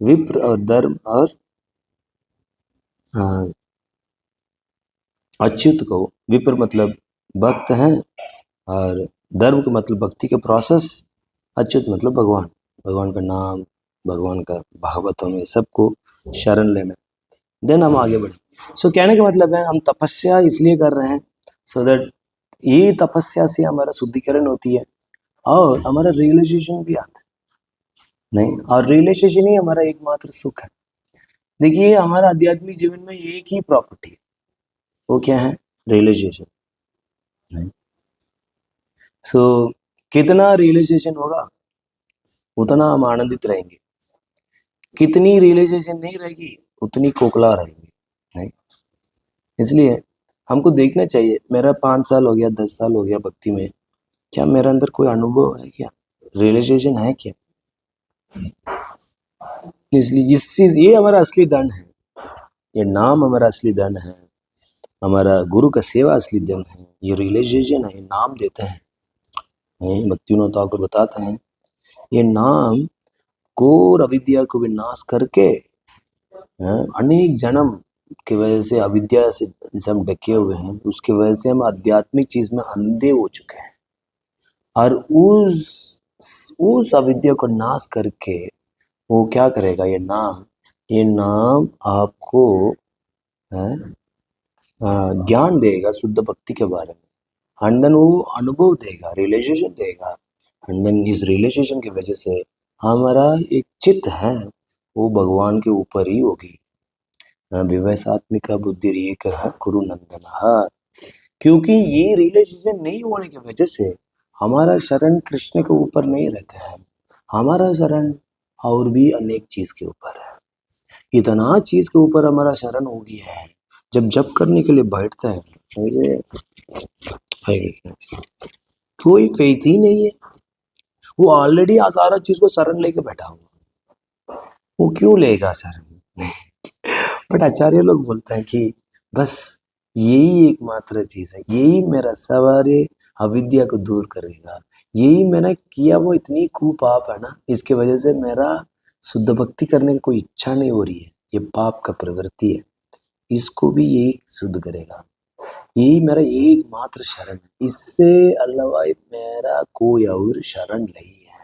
विप्र और धर्म और अच्युत को, विप्र मतलब भक्त हैं और धर्म का मतलब भक्ति के प्रोसेस, अच्युत मतलब भगवान, भगवान का नाम, भगवान का भागवतों में सबको शरण लेना, देन हम आगे बढ़े। सो कहने का मतलब है हम तपस्या इसलिए कर रहे हैं सो दैट ये तपस्या से हमारा शुद्धिकरण होती है और हमारा रियलाइजेशन भी आता है। नहीं, और रियलाइजेशन ही हमारा एकमात्र सुख है। देखिए हमारा आध्यात्मिक जीवन में एक ही प्रॉपर्टी है, वो क्या है, रियलाइजेशन। सो कितना रियलाइजेशन होगा उतना हम आनंदित रहेंगे, कितनी रियलाइजेशन नहीं रहेगी उतनी खोखला रहेंगे। नहीं, इसलिए हमको देखना चाहिए, मेरा 5 साल हो गया, 10 साल हो गया भक्ति में, क्या मेरे अंदर कोई अनुभव है, क्या रियलाइजेशन है क्या। इसलिए इस चीज, ये हमारा असली धन है, ये नाम हमारा असली धन है, हमारा गुरु का सेवा असली धन है, ये रियलाइजेशन है, नाम देते हैं। भक्तिविनोद ठाकुर बताते हैं ये नाम घोर अविद्या को विनाश करके, अनेक जन्म की वजह से अविद्या से हम ढके हुए हैं, उसकी वजह से हम आध्यात्मिक चीज में अंधे हो चुके हैं, और उस अविद्या को नाश करके वो क्या करेगा, ये नाम आपको ज्ञान देगा शुद्ध भक्ति के बारे में, एंड देन वो अनुभव देगा, रियलाइजेशन देगा, एंड देन इस रियलाइजेशन की वजह से हमारा एक चित्त है वो भगवान के ऊपर ही होगी। विवैसात्मिका बुद्धि एक कुरु नंदन, क्योंकि ये रियलाइजेशन नहीं होने की वजह से हमारा शरण कृष्ण के ऊपर नहीं रहता है, हमारा शरण और भी अनेक चीज के ऊपर है। इतना चीज के ऊपर हमारा शरण हो गया है, जब जप करने के लिए बैठता है कोई फेथ ही नहीं है, वो ऑलरेडी सारा चीज को शरण लेके बैठा हुआ, वो क्यों लेगा शरण। बट आचार्य लोग बोलते हैं कि बस यही एकमात्र चीज है, यही मेरा सारे अविद्या को दूर करेगा, यही मैंने किया वो इतनी कुपाप है ना, इसके वजह से मेरा शुद्ध भक्ति करने की कोई इच्छा नहीं हो रही है, ये पाप का प्रवृत्ति है, इसको भी यही शुद्ध करेगा, यही मेरा एकमात्र शरण है, इससे अलावा मेरा कोई और शरण नहीं है।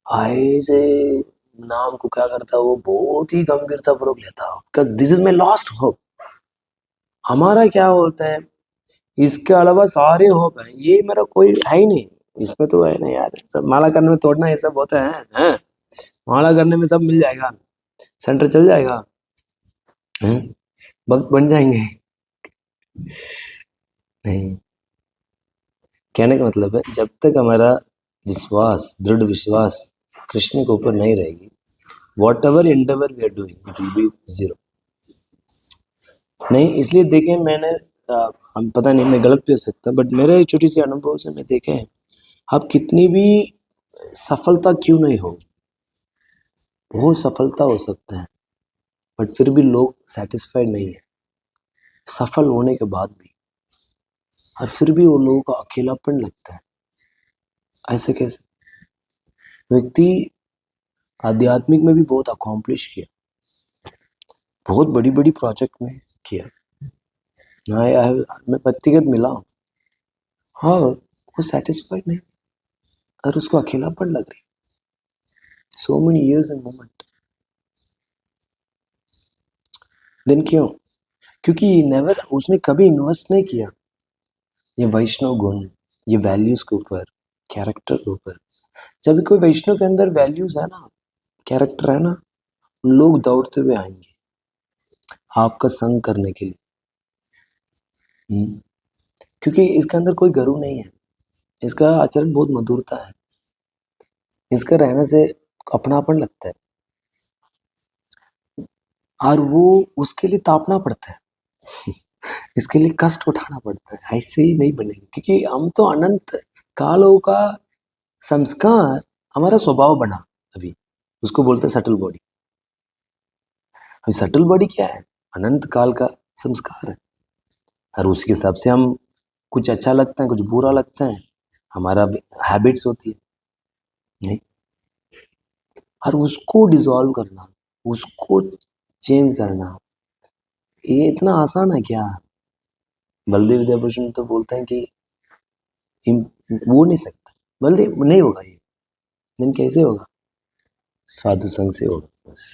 ऐसे नाम को क्या करता है, वो बहुत ही गंभीरता पूर्वक लेता हो, because this is my last hope. हमारा क्या होता है, इसके अलावा सारे होप है, ये मेरा कोई है ही नहीं, इसमें तो है ना यार, सब माला करने में तोड़ना ये सब होता है, माला करने में सब मिल जाएगा, सेंटर चल जाएगा, भक्त बन जाएंगे। नहीं, कहने का मतलब है जब तक हमारा विश्वास, दृढ़ विश्वास कृष्ण के ऊपर नहीं रहेगी, whatever endeavour we are doing it will be zero. नहीं, इसलिए देखें मैंने, हम पता नहीं मैं गलत भी हो सकता, बट मेरे छोटी सी अनुभव से मैं देखे हैं, आप कितनी भी सफलता क्यों नहीं हो, बहुत सफलता हो सकता है, बट फिर भी लोग सेटिस्फाइड नहीं है सफल होने के बाद भी, और फिर भी वो लोगों का अकेलापन लगता है। ऐसे कैसे, व्यक्ति आध्यात्मिक में भी बहुत अकॉम्प्लिश किया, बहुत बड़ी बड़ी प्रोजेक्ट में किया, मैं व्यक्तिगत मिला हूँ, हाँ वो सेटिस्फाइड नहीं, और उसको अकेलापन लग रही, so many years and moment. Then क्यों, क्योंकि नेवर, उसने कभी इन्वेस्ट नहीं किया ये वैष्णव गुण, ये वैल्यूज के ऊपर, कैरेक्टर के ऊपर। जब कोई वैष्णव के अंदर वैल्यूज है ना, कैरेक्टर है ना, लोग दौड़ते हुए आएंगे आपका संग करने के लिए। क्योंकि इसके अंदर कोई गर्व नहीं है, इसका आचरण बहुत मधुरता है, इसका रहने से अपनापन लगता है, और वो उसके लिए तापना पड़ता है इसके लिए कष्ट उठाना पड़ता है, ऐसे ही नहीं बनेंगे, क्योंकि हम तो अनंत कालों का संस्कार हमारा स्वभाव बना अभी, उसको बोलते हैं सटल बॉडी। अब सटल बॉडी क्या है? अनंत काल का संस्कार है, और उसके हिसाब से हम कुछ अच्छा लगता है, कुछ बुरा लगता है, हमारा हैबिट्स होती है नहीं। और उसको डिसॉल्व करना, उसको चेंज करना, ये इतना आसान है क्या? बलदेव विद्याभूषण तो बोलते हैं कि वो नहीं सकता, बलदेव नहीं होगा ये। दिन कैसे होगा? साधु संघ से होगा बस।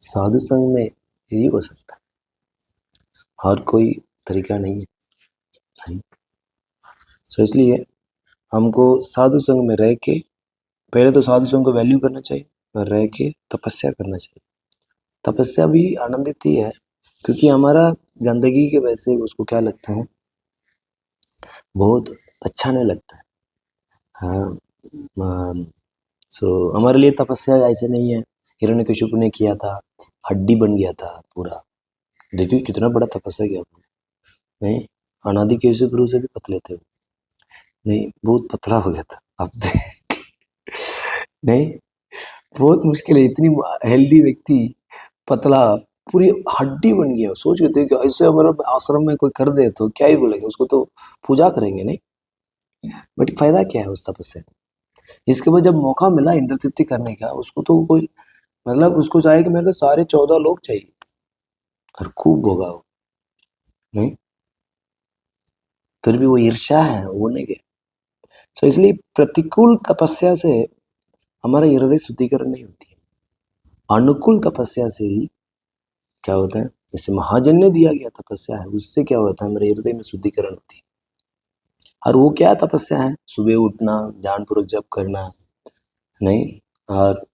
साधु संघ में यही हो सकता है, और कोई तरीका नहीं है। सो इसलिए हमको साधु संघ में रह के, पहले तो साधु संघ को वैल्यू करना चाहिए, और रह के तपस्या करना चाहिए। तपस्या भी आनंदित ही है, क्योंकि हमारा गंदगी के वजह से उसको क्या लगता है, बहुत अच्छा नहीं लगता है। हाँ, सो हमारे लिए तपस्या ऐसे नहीं है। हिरण्यकशिपु ने किया था, हड्डी बन गया था पूरा। देखिए कितना बड़ा तपस्या किया आपने। नहीं, अनादि केशव गुरु से भी पतले थे वो। नहीं, बहुत पतला हो गया था अब नहीं, बहुत मुश्किल है इतनी हेल्दी व्यक्ति पतला, पूरी हड्डी बन गया। सोच के देखो, ऐसे हमारा आश्रम में कोई कर दे तो क्या ही बोलेंगे, उसको तो पूजा करेंगे नहीं। बट फायदा क्या है उस तपस्या? इसके बाद जब मौका मिला इंद्र तृप्ति करने का, उसको तो कोई मतलब उसको चाहिए कि मेरे को सारे 14 लोग चाहिए, और खूब भोगा वो नहीं, फिर भी वो ईर्ष्या है, वो नहीं गया। तो इसलिए प्रतिकूल तपस्या से हमारा हृदय शुद्धिकरण नहीं होती है। अनुकूल तपस्या से ही क्या होता है, जैसे महाजन ने दिया गया तपस्या है, उससे क्या होता है, मेरे हृदय में शुद्धिकरण होती है। और वो क्या तपस्या है? सुबह उठना, ध्यानपूर्वक जप करना नहीं, और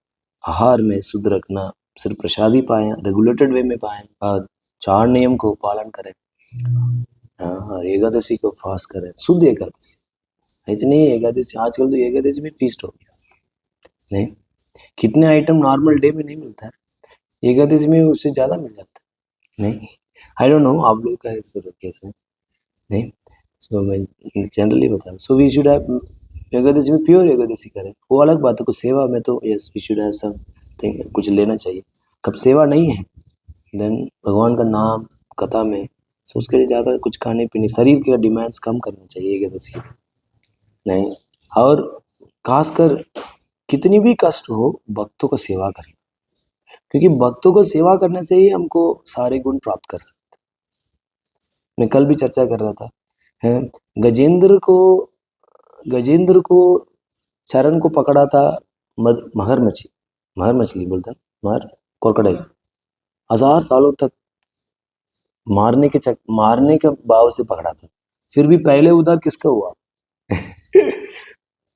आहार में शुद्ध रखना, सिर्फ प्रसाद ही पाए, रेगुलेटेड वे में पाए, और 4 नियम को पालन करें। हाँ, और एकादशी को फास्ट करें, शुद्ध एकादशी। ऐसे नहीं एकादशी, आजकल तो एकादशी में फीस्ट हो गया नहीं। कितने आइटम नॉर्मल डे में नहीं मिलता है, एकादशी में उससे ज़्यादा मिल जाता है नहीं। आई डोंट नो आप लोग का कैसे नहीं। सो मैं जनरली बता रहा, so we should have Ekadashi में प्योर एकादशी करें, वो अलग बात है। कुछ सेवा में तो yes we should have something, कुछ लेना चाहिए। कब सेवा नहीं है, देन भगवान का नाम कथा में, सो उसके लिए ज़्यादा कुछ खाने पीने, शरीर के डिमांड्स कम करना चाहिए एकादशी के नहीं। और खासकर कितनी भी कष्ट हो, भक्तों को सेवा करें, क्योंकि भक्तों को सेवा करने से ही हमको सारे गुण प्राप्त कर सकते। मैं कल भी चर्चा कर रहा था, हैं, गजेंद्र को गजेंद्र को चरण को पकड़ा था मगरमच्छी बोलते हैं, मगर क्रोकोडाइल 1000 सालों तक मारने के भाव से पकड़ा था, फिर भी पहले उधार किसका हुआ?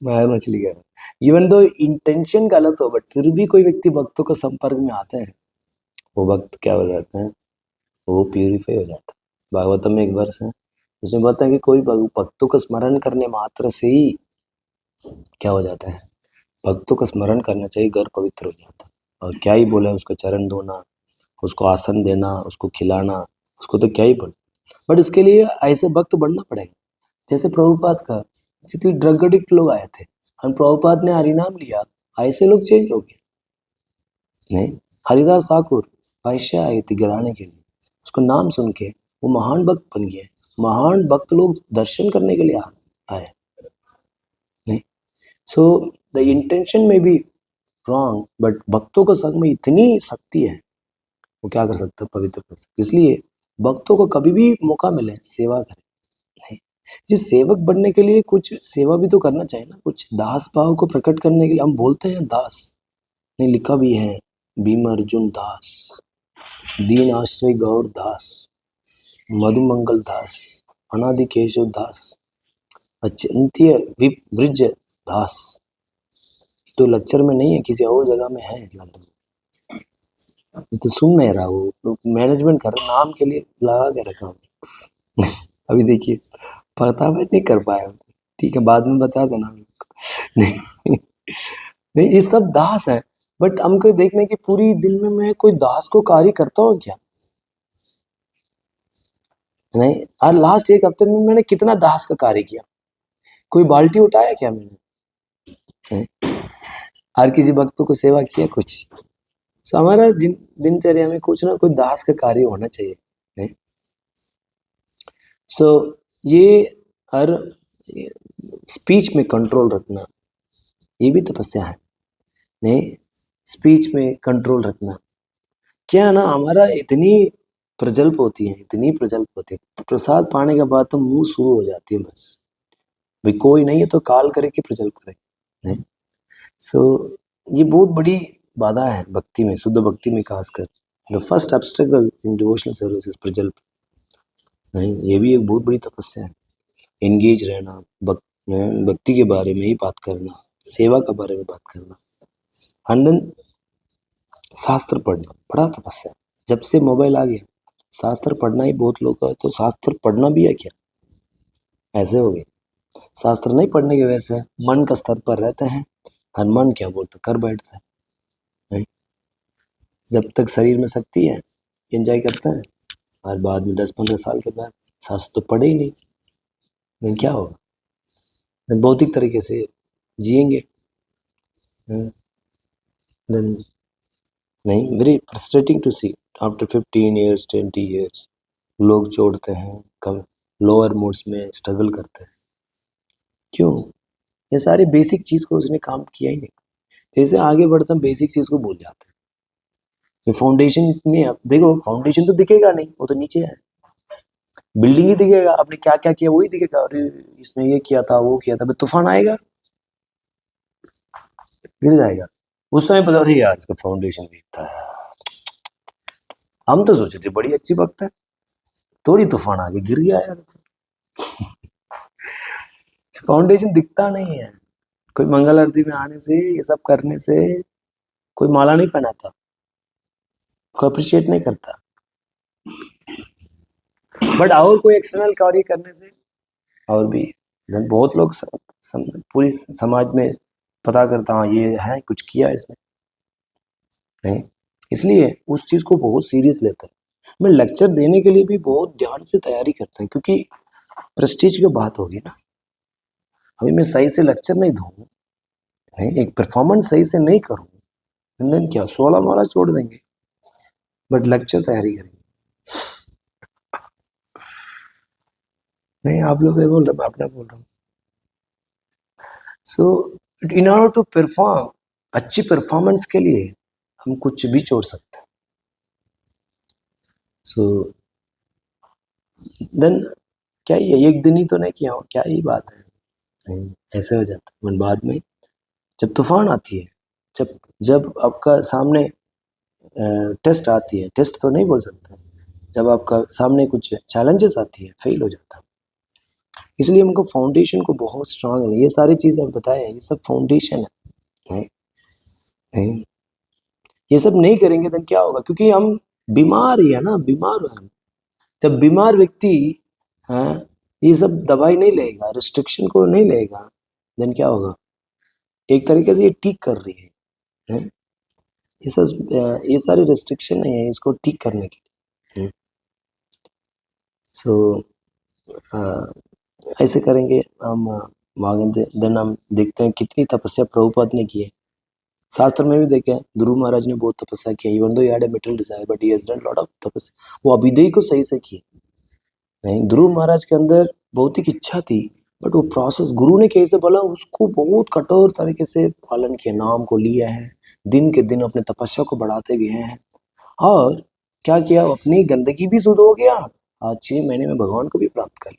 मगरमछली का। इवन दो इंटेंशन गलत हो, बट फिर भी कोई व्यक्ति भक्तों के संपर्क में आते हैं, वो भक्त क्या हो जाते हैं, वो प्यूरिफाई हो जाता है। भागवतम में एक वर्ष है, उसमें बताया कि कोई भक्तों का स्मरण करने मात्र से ही क्या हो जाता है, भक्तों का स्मरण करना चाहिए, घर पवित्र हो जाता है। और क्या ही बोले, उसका चरण धोना, उसको आसन देना, उसको खिलाना, उसको तो क्या ही बोले। बट इसके लिए ऐसे भक्त बनना पड़ेगा। जैसे प्रभुपाद का, जितने ड्रग एडिक्ट लोग आए थे और प्रभुपाद ने हरिनाम लिया, ऐसे लोग चेंज हो गए नहीं। हरिदास ठाकुर वैश्य आए थे गिराने के लिए, उसको नाम सुन के वो महान भक्त बन गए। महान भक्त लोग दर्शन करने के लिए आए नहीं। सो द इंटेंशन में बी रॉन्ग, बट भक्तों को संग में इतनी शक्ति है, वो क्या कर सकते हैं, पवित्र कर सकते। इसलिए भक्तों को कभी भी मौका मिले सेवा करें नहीं। जिस सेवक बनने के लिए कुछ सेवा भी तो करना चाहिए ना, कुछ दास भाव को प्रकट करने के लिए। हम बोलते हैं दास नहीं, लिखा भी है भीम अर्जुन दास, दीन आश्रय गौर दास, मधुमंगल दास, अनादि केशव दास, अचिंत्य विज दास। तो लेक्चर में नहीं है, किसी और जगह में है लग रहा है। तो सुन नहीं रहा, वो मैनेजमेंट कर नाम के लिए लगा के रखा हूँ। अभी देखिए पता मैं नहीं कर पाया, ठीक है बाद में बता देना। नहीं, नहीं ये सब दास है, बट हमको देखने की पूरी दिन में मैं कोई दास को कार्य करता हूँ क्या नहीं। और लास्ट एक हफ्ते में मैंने कितना दास का कार्य किया, कोई बाल्टी उठाया क्या मैंने नहीं? और किसी भक्तों को सेवा किया कुछ। सो हमारा दिनचर्या में कुछ ना कुछ दास का कार्य होना चाहिए, नहीं? सो ये हर स्पीच में कंट्रोल रखना, ये भी तपस्या है, नहीं? स्पीच में कंट्रोल रखना, क्या है ना, हमारा इतनी प्रजल्प होती है, इतनी प्रजल्प होती है, प्रसाद पाने के बाद तो मुंह शुरू हो जाती है बस, भाई कोई नहीं है तो काल करे कि प्रजल्प करे, नहीं? सो ये बहुत बड़ी बाधा है भक्ति में, शुद्ध भक्ति में खासकर। The first obstacle in devotional service is प्रजल्प, नहीं? ये भी एक बहुत बड़ी तपस्या है। एंगेज रहना, भक्ति के बारे में ही बात करना, सेवा के बारे में बात करना, एंड देन शास्त्र पढ़ना, बड़ा तपस्या। जब से मोबाइल आ गया, शास्त्र पढ़ना ही बहुत लोग का, तो शास्त्र पढ़ना भी है क्या, ऐसे हो गए। शास्त्र नहीं पढ़ने की वजह से मन का स्तर पर रहते हैं, और मन क्या बोलते कर बैठता है, नहीं? जब तक शरीर में शक्ति है एंजॉय करते हैं, और बाद में 10-15 साल के बाद शास्त्र तो पढ़े ही नहीं, then क्या होगा, then भौतिक तरीके से जिएंगे, then नहीं, very frustrating to see after 15 years 20 years लोग छोड़ते हैं, कब लोअर मोड्स में स्ट्रगल करते हैं, क्यों? ये सारी बेसिक चीज को उसने काम किया ही नहीं। जैसे आगे बढ़ते हम बेसिक चीज को भूल जाते हैं। ये फाउंडेशन नहीं, अब देखो फाउंडेशन तो दिखेगा नहीं, वो तो नीचे है, बिल्डिंग ही दिखेगा, आपने क्या क्या किया वही दिखेगा, अरे इसने ये किया था वो किया था, फिर तूफान आएगा गिर जाएगा, उस समय पता, अरे यार इसका फाउंडेशन वीक था, हम तो सोचे थे बड़ी अच्छी वक्त है, थोड़ी तूफान आगे गिर गया यार, फाउंडेशन दिखता नहीं है। कोई मंगल आरती में आने से, ये सब करने से, कोई माला नहीं पहनाता, कोई अप्रिशिएट नहीं करता, बट और कोई एक्सटर्नल कार्य करने से और भी बहुत लोग पूरी समाज में पता करता, हाँ ये है कुछ किया इसने, नहीं? इसलिए उस चीज को बहुत सीरियस लेता है। मैं लेक्चर देने के लिए भी बहुत ध्यान से तैयारी करता हूँ, क्योंकि प्रेस्टीज की बात होगी ना, अभी मैं सही से लेक्चर नहीं दूँ, नहीं, एक परफॉर्मेंस सही से नहीं करूँ, देन क्या 16 माला छोड़ देंगे, बट लेक्चर तैयारी करेंगे, नहीं? आप लोग ये बोल रहे, मैं अपना बोल रहा हूँ। सो इन ऑर्डर टू परफॉर्म, अच्छी परफॉर्मेंस के लिए हम कुछ भी छोड़ सकते हैं। सो देन क्या ये एक दिन ही तो नहीं किया हो, क्या ही बात है, नहीं? ऐसे हो जाता है। बाद में जब तूफान आती है, जब जब आपका सामने टेस्ट आती है, टेस्ट तो नहीं बोल सकता, जब आपका सामने कुछ चैलेंजेस आती है, फेल हो जाता है। इसलिए हमको फाउंडेशन को बहुत स्ट्रांग है, ये सारी चीज़ें आप बताए हैं, ये सब फाउंडेशन है, नहीं? नहीं, ये सब नहीं करेंगे तो क्या होगा, क्योंकि हम बीमार ही है ना, बीमार है। जब बीमार व्यक्ति ये सब दवाई नहीं लेगा, रिस्ट्रिक्शन को नहीं लेगा, देन क्या होगा, एक तरीके से ये ठीक कर रही है? ये सब ये सारी रिस्ट्रिक्शन नहीं है इसको ठीक करने के लिए। सो ऐसे करेंगे हम, मांगे देन हम देखते हैं कितनी तपस्या प्रभुपाद ने की है। शास्त्र में भी देखें, ध्रुव महाराज ने बहुत तपस्या की, even though he had a metal Dzire but he has done lot of तपस्या, वो अभिदय को सही से की, नहीं? ध्रुव महाराज के अंदर भौतिक इच्छा थी, बट वो प्रोसेस गुरु ने कैसे बोला, उसको बहुत कठोर तरीके से पालन किया, नाम को लिया है, दिन के दिन अपने तपस्या को बढ़ाते गए हैं, और क्या किया, अपनी गंदगी भी शुद्ध हो गया, आज 6 महीने में भगवान को भी प्राप्त कर लिया,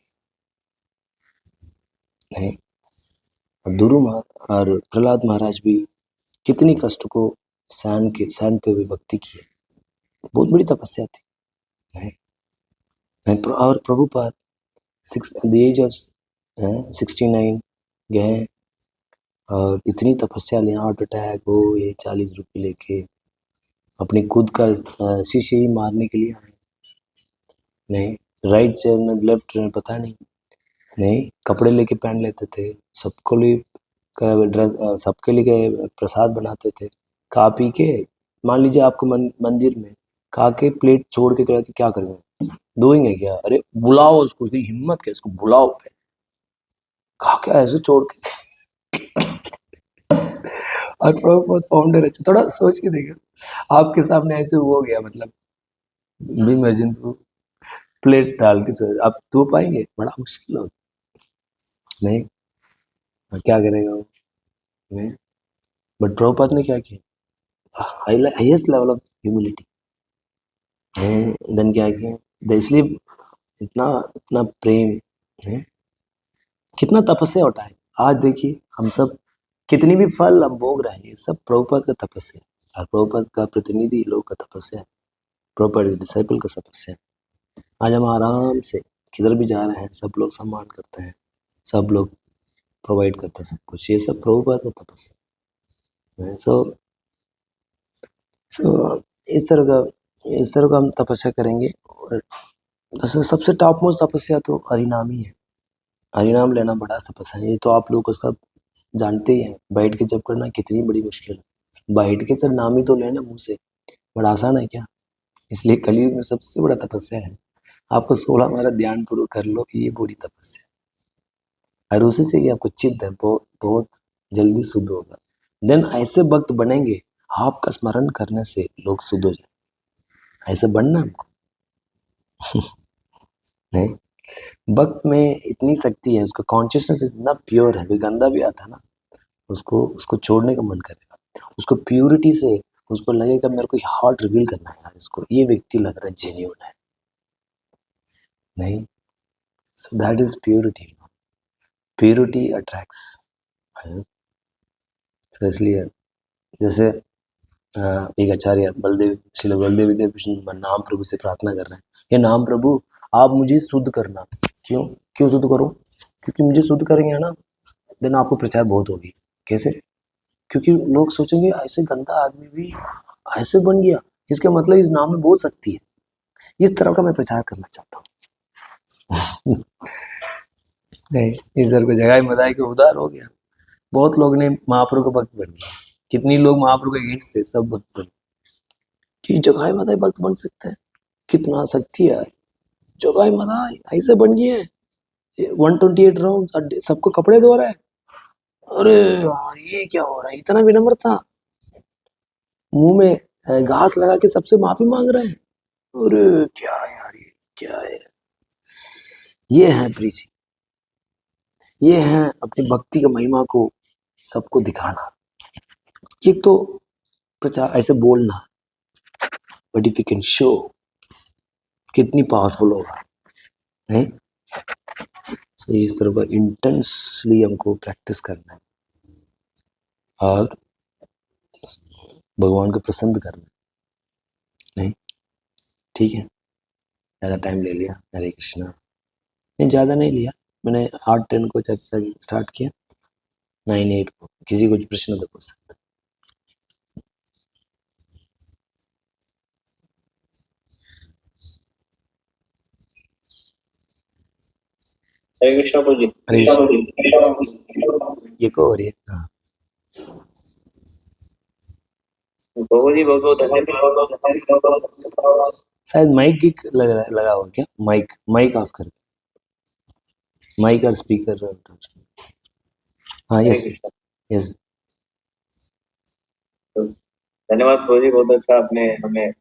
नहीं? और प्रहलाद महाराज भी कितनी कष्ट को सहते हुए भक्ति की है, बहुत बड़ी तपस्या थी, नहीं? और प्रभुपाद द एज ऑफ 69 गए, और इतनी तपस्या ले, हार्ट अटैक हो, ये 40 रुपये लेके अपनी खुद का शीशे ही मारने के लिए आए, नहीं? राइट चरण लेफ्ट चरण पता नहीं, कपड़े लेके पहन लेते थे, सबको लिए ड्रेस, सबके लिए प्रसाद बनाते थे, खा पी के, मान लीजिए आपको मंदिर में खा के प्लेट छोड़ के गए तो क्या करेंगे, धोएंगे क्या, अरे बुलाओ उसको, उसकी हिम्मत क्या, इसको बुलाओ खा के ऐसे छोड़ के और प्रभुपाद फाउंडर अच्छा, थोड़ा सोच के देखो आपके सामने ऐसे हो गया, मतलब भी इमेजिन, प्लेट डाल के तो आप धो पाएंगे, बड़ा मुश्किल हो, नहीं, और क्या करेगा वो, नहीं। बट प्रभुपाद ने क्या किया, highest level of humility, then क्या किया, इसलिए इतना इतना प्रेम है, कितना तपस्या होता है। आज देखिए हम सब कितनी भी फल हम भोग रहे हैं, ये सब प्रभुपाद का तपस्या है, और प्रभुपाद का प्रतिनिधि लोग का तपस्या है, प्रभुपाद डिसाइपल का तपस्या है। आज हम आराम से किधर भी जा रहे हैं, सब लोग सम्मान करते हैं, सब लोग प्रोवाइड करते हैं सब कुछ, ये सब प्रभुपाद का तपस्या है। सो इस तरह का हम तपस्या करेंगे। और सबसे टॉप मोस्ट तपस्या तो हरिनाम ही है, हरिनाम लेना बड़ा तपस्या है, ये तो आप लोग को सब जानते ही हैं, बैठ के जब करना कितनी बड़ी मुश्किल है, बैठ के चल नाम ही तो लेना मुंह से, बड़ा आसान है क्या। इसलिए कलयुग में सबसे बड़ा तपस्या है, आपको 16 हमारा ध्यान पूर्वक कर लो, ये बड़ी तपस्या है, और उसी से ही आपको चित्त है बहुत बहुत जल्दी शुद्ध होगा। देन ऐसे भक्त बनेंगे, आपका स्मरण करने से लोग शुद्ध हो जाए, ऐसे बनना हमको। नहीं, भक्त में इतनी शक्ति है, उसका कॉन्शियसनेस इतना प्योर है, कोई गंदा भी आता है ना, उसको उसको छोड़ने का मन करेगा, उसको प्योरिटी से उसको लगेगा मेरे को हार्ट रिवील करना है यार, इसको ये व्यक्ति लग रहा है जेन्युइन है, नहीं। So that is purity, purity attracts. तो इसलिए जैसे एक आचार्य बलदेव, श्रील बलदेव विद्याभूषण नाम प्रभु से प्रार्थना कर रहे हैं, ये नाम प्रभु आप मुझे शुद्ध करना। क्यों क्यों शुद्ध करूं, क्योंकि मुझे शुद्ध करेंगे ना, देन आपको प्रचार बहुत होगी। कैसे, क्योंकि लोग सोचेंगे ऐसे गंदा आदमी भी ऐसे बन गया, इसका मतलब इस नाम में बहुत शक्ति है, इस तरह का मैं प्रचार करना चाहता हूँ। नहीं, इस तरह को जगह मदाई के उदार हो गया, बहुत लोग ने महाप्रभु का भक्त बन गया, कितनी लोग महाप्रभु के अगेंस्ट थे, सब भक्त बन, कि जगाई मदाई भक्त बन सकते हैं, कितना शक्ति है, जगाई मदाई ऐसे बन गए हैं, 128 राउंड सबको कपड़े धो रहा है, अरे यार ये क्या हो रहा है, इतना विनम्रता, मुंह में घास लगा के सबसे माफी मांग रहे हैं, अरे क्या यार, ये क्या है, ये है प्रीचिंग, ये है अपनी भक्ति की महिमा को सबको दिखाना। ये तो प्रचार ऐसे बोलना, but if you can show, कितनी पावरफुल होगा, नहीं। तो इस तरह का इंटेंसली हमको प्रैक्टिस करना है, और भगवान को प्रसन्न करना, नहीं। ठीक है, ज़्यादा टाइम ले लिया, हरे कृष्णा। नहीं, ज़्यादा नहीं लिया, मैंने 8-10 को चर्चा स्टार्ट किया, 9-8 को किसी को प्रश्न तो पूछ सकता। हरे कृष्णा प्रभु जी। हरे कृष्णा, ये को हो रही है, हाँ बहुत ही बहुत बहुत धन्यवाद। शायद माइक की लगा हुआ क्या, माइक माइक ऑफ कर दे, माइक और स्पीकर। हाँ यस यस। धन्यवाद प्रभु जी, बहुत अच्छा आपने हमें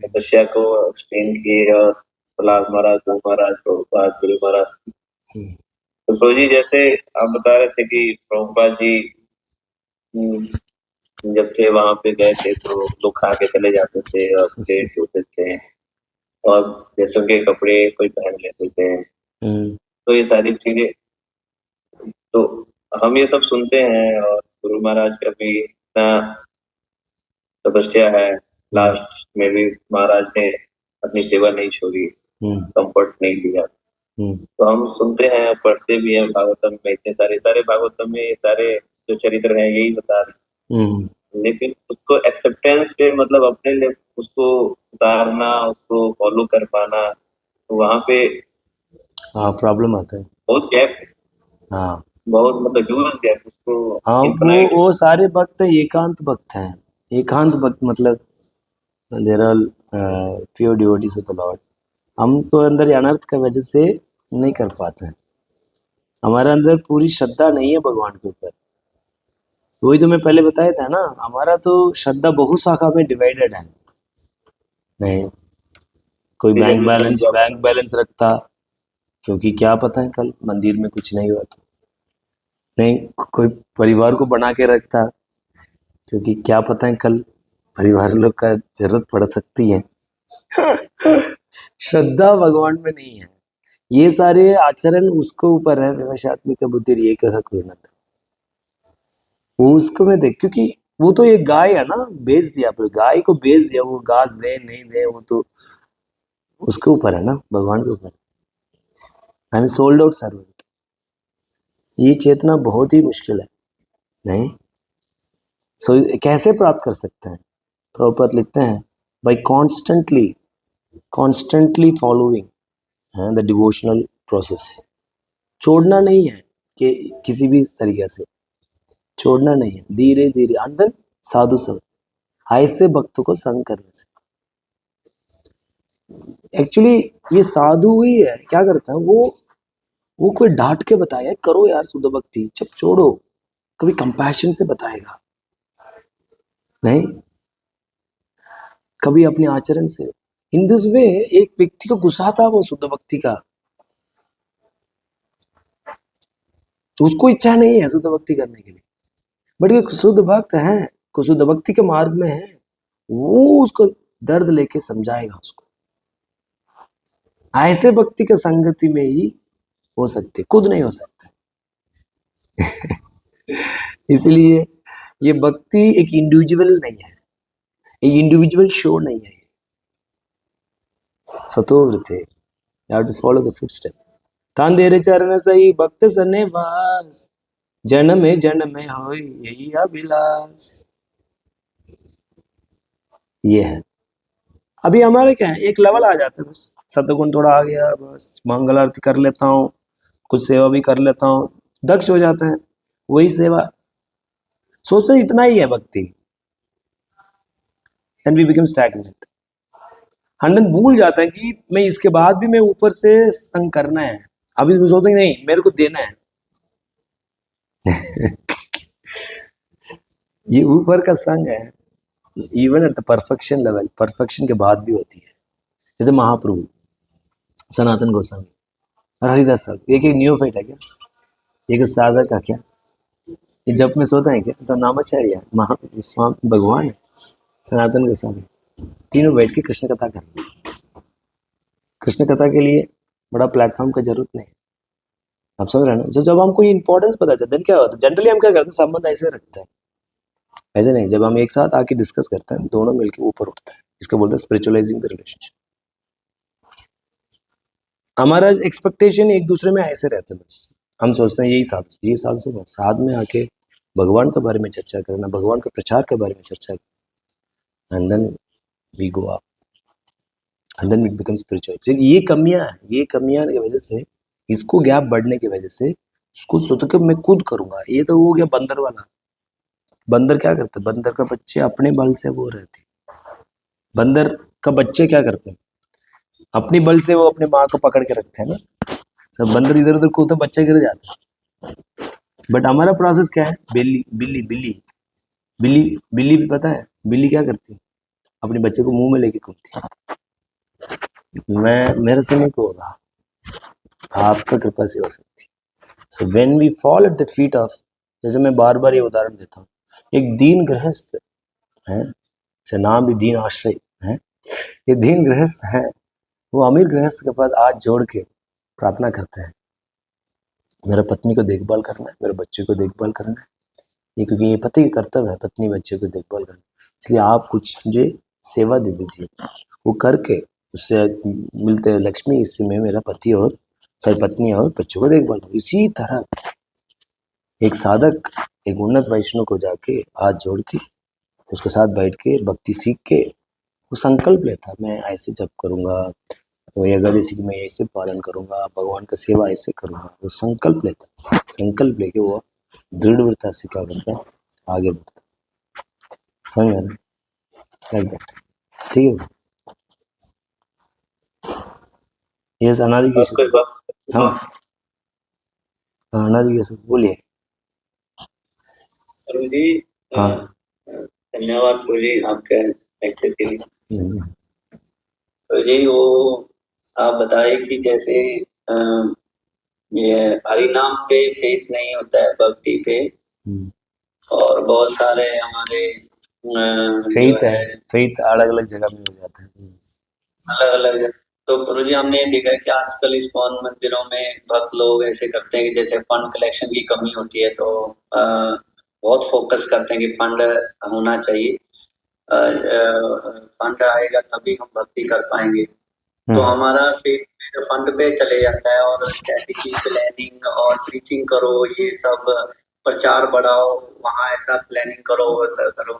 तपस्या को एक्सप्लेन किए, और प्रहलाद महाराज, गुरु महाराज, प्रभुपाद, गुरु महाराज। तो प्रभु जी जैसे आप बता रहे थे कि प्रभुपाद जी जब थे वहां पे गए थे तो लोग खा के चले जाते थे और प्लेट धोते थे, और जैसों के कपड़े कोई पहन लेते थे, तो ये सारी चीजें तो हम ये सब सुनते हैं, और गुरु महाराज का भी इतना तपस्या है, लास्ट में भी महाराज ने अपनी सेवा नहीं छोड़ी, कंफर्ट नहीं दिया। तो हम सुनते हैं, पढ़ते भी हैं भागवतम में, इतने सारे भागवतम में सारे जो चरित्र हैं यही बता रहे, लेकिन उसको एक्सेप्टेंस पे मतलब अपने लिए उसको उतारना, उसको फॉलो कर पाना, तो वहाँ पे हाँ प्रॉब्लम आता है, बहुत गैप, हाँ बहुत मतलब ह्यूज गैप उसको। हाँ, वो सारे भक्त एकांत भक्त हैं, एकांत भक्त मतलब there are pure devotees of the Lord. हम तो अंदर अनर्थ का वजह से नहीं कर पाते हैं, हमारे अंदर पूरी श्रद्धा नहीं है भगवान के ऊपर, वही तो मैं पहले बताया था ना, हमारा तो श्रद्धा बहु शाखा में डिवाइडेड है। नहीं, कोई धीरे धीरे बैंक बैलेंस रखता, क्योंकि क्या पता है कल मंदिर में कुछ नहीं हुआ तो। नहीं, कोई परिवार को बना के रखता, क्योंकि क्या पता है कल परिवार लोग का जरूरत पड़ सकती है। श्रद्धा भगवान में नहीं है, ये सारे आचरण उसको ऊपर है। विवशात्मिक बुद्धि एक वो उसको में देख, क्योंकि वो तो एक गाय है ना, बेच दिया, पर गाय को बेच दिया, वो घास दे नहीं दे वो तो उसके ऊपर है ना, भगवान के ऊपर। I am sold out servant, ये चेतना बहुत ही मुश्किल है। नहीं, सो कैसे प्राप्त कर सकते हैं? प्रभुपाद लिखते हैं, by constantly following the devotional process. छोड़ना नहीं है कि किसी भी तरीके से छोड़ना नहीं है, धीरे धीरे अंदर साधु संग, ऐसे भक्तों को संग करने से। एक्चुअली ये साधु ही है, क्या करता है वो कोई डांट के बताया करो यार शुद्ध भक्ति, जब छोड़ो, कभी कंपैशन से बताएगा नहीं, कभी अपने आचरण से। इन दिस वे एक व्यक्ति को गुस्सा था वो शुद्ध भक्ति का, उसको इच्छा नहीं है शुद्ध भक्ति करने के लिए, बट एक शुद्ध भक्त है, को शुद्ध भक्ति के मार्ग में है, वो उसको दर्द लेके समझाएगा उसको। ऐसे भक्ति के संगति में ही हो सकते, खुद नहीं हो सकता। इसलिए ये भक्ति एक इंडिविजुअल नहीं है, एक इंडिविजुअल शो नहीं है। सतोवृते, you have to follow the footstep। तांदेरे चरण सही भक्त सने वास, जन्म में होई यही अभिलाष। ये है। अभी हमारे क्या है, एक लेवल आ जाता है, बस सतगुण थोड़ा आ गया, बस मंगल आरती कर लेता हूँ, कुछ सेवा भी कर लेता हूँ, दक्ष हो जाते हैं, वही सेवा सोचते हैं इतना ही है भक्ति, एंड वी बिकम स्टैग्नेंट। हंडन भूल जाता है कि मैं इसके बाद भी मैं ऊपर से संग करना है, अभी सोचते नहीं मेरे को देना है। ये ऊपर का संग है, even at the perfection level, perfection के बाद भी होती है। जैसे महाप्रभु सनातन गोस्वामी और हरिदास साहब, एक एक न्यूफाइट है क्या, एक साधक का क्या, ये जब में सोता है क्या, तो नामाचार्य महा स्वामी भगवान है, सनातन गोस्वामी, तीनों बैठ के कृष्ण कथा कर रहे हैं। कृष्ण कथा के लिए बड़ा प्लेटफॉर्म का जरूरत नहीं है, आप समझ रहे हैं ना। जब हमको ये इंपॉर्टेंस पता चलता है क्या होता है, जनरली हम क्या करते हैं, संबंध ऐसे रखते हैं, ऐसे नहीं, जब हम एक साथ आके डिस्कस करते हैं, दोनों मिलके ऊपर उठता है, इसको बोलते हैं स्पिरिचुअलाइजिंग द रिलेशनशिप। हमारा एक्सपेक्टेशन एक दूसरे में ऐसे रहते हैं, बस हम सोचते हैं यही साथ से साथ में आके भगवान के बारे में चर्चा करना, भगवान के प्रचार के बारे में चर्चा करना, and then we go up, and then it become spiritual. ये कमियां की वजह से, इसको गैप बढ़ने की वजह से उसको सोच के मैं खुद करूंगा, ये तो हो गया बंदर वाला। बंदर क्या करते, बंदर का बच्चे अपने बल से वो रहते, बंदर का बच्चे क्या करते हैं, अपनी बल से वो अपने माँ को पकड़ के रखते हैं ना, सब बंदर इधर उधर कूदते बच्चे गिर जाते हैं। बट हमारा प्रोसेस क्या है, बिल्ली बिल्ली बिल्ली बिल्ली बिल्ली भी पता है, बिल्ली क्या करती है, अपने बच्चे को मुंह में लेके घूमती है। मैं मेरे से नहीं होगा, आपका कृपा से हो सकती। So when we fall at the feet of, जैसे मैं बार बार ये उदाहरण देता हूँ, एक दीन गृहस्थ है, नाम भी दीन आश्रय है, ये दीन गृहस्थ है, वो अमीर गृहस्थ के पास हाथ जोड़ के प्रार्थना करते हैं, मेरा पत्नी को देखभाल करना है, मेरे बच्चे को देखभाल करना है, ये क्योंकि ये पति का कर्तव्य है, पत्नी बच्चे को देखभाल करना, इसलिए आप कुछ मुझे सेवा दे दीजिए। वो करके उससे मिलते हैं लक्ष्मी, इससे मैं मेरा पति और सही पत्नी और बच्चों को देखभाल करूँ। इसी तरह एक साधक एक उन्नत वैष्णव को जाके हाथ जोड़ के उसके साथ बैठ के भक्ति सीख के वो संकल्प लेता, मैं ऐसे जप करूंगा, तो एकादशी की मैं ऐसे पालन करूंगा, भगवान का सेवा ऐसे करूंगा, वो संकल्प लेता, संकल्प लेके वो दृढ़ता से क्या करता है, आगे बढ़ता, समझ रहे, लाइक दैट। ठीक है, ये अनादि की, हाँ अनादि की बोलिए। प्रभु जी हाँ। धन्यवाद प्रभु जी आपके लेक्चर के लिए। हम्म, प्रभु जी वो आप बताए कि जैसे अ, ये हरि नाम पे फेथ नहीं होता है, भक्ति पे, हम्म। और बहुत सारे हमारे जो फेथ है, है फेथ अलग अलग जगह में हो जाता है। अलग अलग। तो गुरु जी हमने देखा है कि आजकल इस्कॉन मंदिरों में भक्त लोग ऐसे करते हैं कि जैसे फंड कलेक्शन की कमी होती है तो बहुत फोकस करते हैं कि फंड होना चाहिए, फंड आएगा तभी हम भक्ति कर पाएंगे। तो हमारा पेट फंड पे चले जाता है और स्ट्रेटेजी प्लानिंग और प्रीचिंग करो, ये सब प्रचार बढ़ाओ, वहाँ ऐसा प्लानिंग करो करो।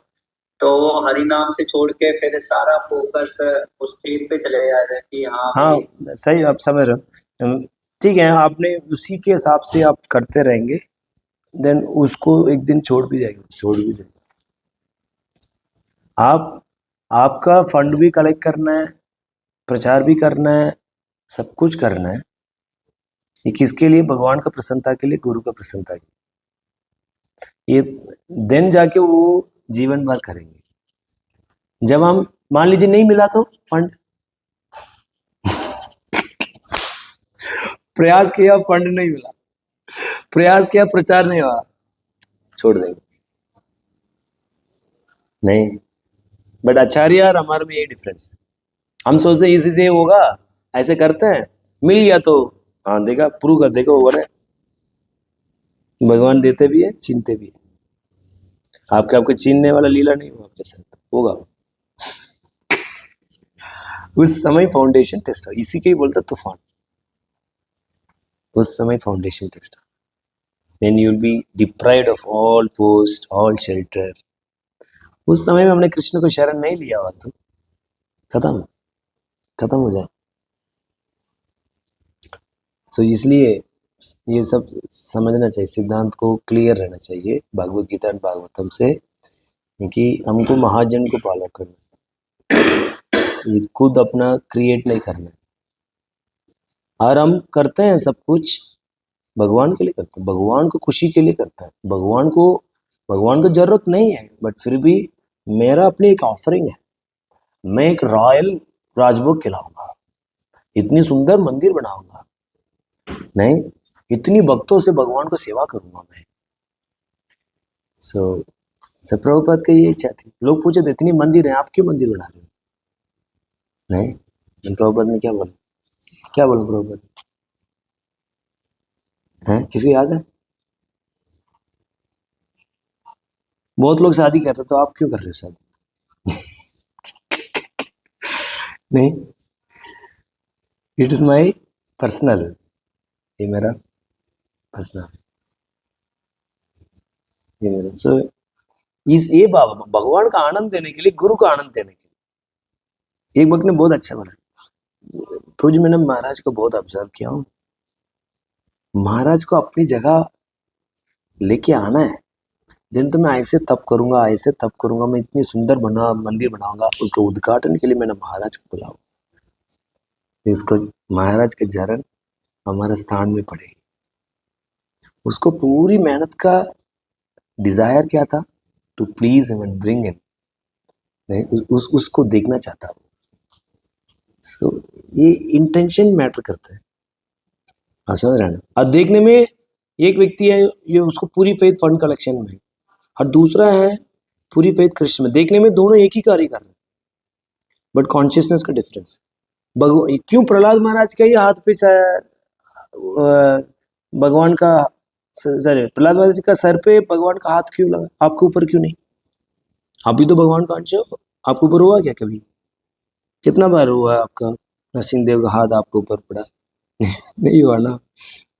तो वो हरि नाम से छोड़ के फिर सारा फोकस उस पेट पे चले जा रहे हैं कि हाँ हाँ भाई। सही, आप समझ रहे हो। ठीक है, आपने उसी के हिसाब से आप करते रहेंगे, देन उसको एक दिन छोड़ भी जाएंगे, छोड़ भी जाएंगे। आप, आपका फंड भी कलेक्ट करना है, प्रचार भी करना है, सब कुछ करना है। ये किसके लिए? भगवान का प्रसन्नता के लिए, गुरु का प्रसन्नता के लिए। ये देन जाके वो जीवन भर करेंगे। जब हम मान लीजिए नहीं मिला तो फंड, प्रयास किया फंड नहीं मिला, प्रयास किया प्रचार नहीं हुआ, छोड़ देंगे। नहीं, बट आचार्य और हमारे में यही डिफरेंस है। हम सोचते हैं इसी से होगा, ऐसे करते हैं, मिल गया तो हाँ देगा, प्रूव कर देगा वो है। भगवान देते भी है, छीनते भी है। आपके आपके छीनने वाला लीला नहीं हुआ आपके साथ, होगा उस समय फाउंडेशन टेस्ट हो, इसी के ही बोलता तूफान। उस समय foundation test, when you will be deprived of all post, all shelter। उस समय में हमने कृष्ण को शरण नहीं लिया हुआ तो खत्म, खत्म हो जाए। तो इसलिए ये सब समझना चाहिए, सिद्धांत को क्लियर रहना चाहिए भागवत गीता और भागवतम से, क्योंकि हमको महाजन को फॉलो करना है, ये खुद अपना क्रिएट नहीं करना है। और हम करते हैं सब कुछ भगवान के लिए करते हैं, भगवान को खुशी के लिए करता है। भगवान को जरूरत नहीं है, बट फिर भी मेरा अपनी एक ऑफरिंग है। मैं एक रॉयल राजभोग खिलाऊंगा, इतनी सुंदर मंदिर बनाऊंगा, नहीं, इतनी भक्तों से भगवान को सेवा करूंगा मैं। सो प्रभुपाद की ये इच्छा थी। लोग पूछे थे इतनी मंदिर है, आप क्यों मंदिर बना रहे हो? नहीं, प्रभुपाद ने क्या बोला, क्या बोला प्रभुपाद है? किसको याद है? बहुत लोग शादी कर रहे, तो आप क्यों कर रहे हो शादी? नहीं, इट इज माई पर्सनल, ये मेरा पर्सनल, ये मेरा। सो इस ये भगवान का आनंद देने के लिए, गुरु का आनंद देने के लिए। एक भक्त ने बहुत अच्छा बोला, प्रभु जी मैंने महाराज को बहुत ऑब्जर्व किया हूँ, महाराज को अपनी जगह लेके आना है। दिन तो मैं ऐसे तप करूंगा, ऐसे तप करूंगा, मैं इतनी सुंदर मंदिर बनाऊंगा, उसके उद्घाटन के लिए मैंने महाराज को बुलाऊं, इसको महाराज के चरण हमारे स्थान में पड़े। उसको पूरी मेहनत का डिजायर क्या था? To please him and bring him. नहीं, उसको देखना चाहता हूँ। सो ये इंटेंशन मैटर करता है, आप समझ रहे हैं? और देखने में एक व्यक्ति है, ये उसको पूरी फेथ फंड कलेक्शन में, और दूसरा है पूरी फेथ कृष्ण में। देखने में दोनों एक ही कार्य कर रहे हैं, बट कॉन्शियसनेस का डिफरेंस। क्यों प्रहलाद महाराज का ही हाथ पे भगवान का, सर प्रहलाद महाराज का सर पे भगवान का हाथ क्यों लगा, आपके ऊपर क्यों नहीं? आप भी तो भगवान का अंश हो, आपके ऊपर हुआ क्या कभी? कितना बार हुआ आपका नरसिंह देव का हाथ आपके ऊपर पड़ा? नहीं हुआ ना।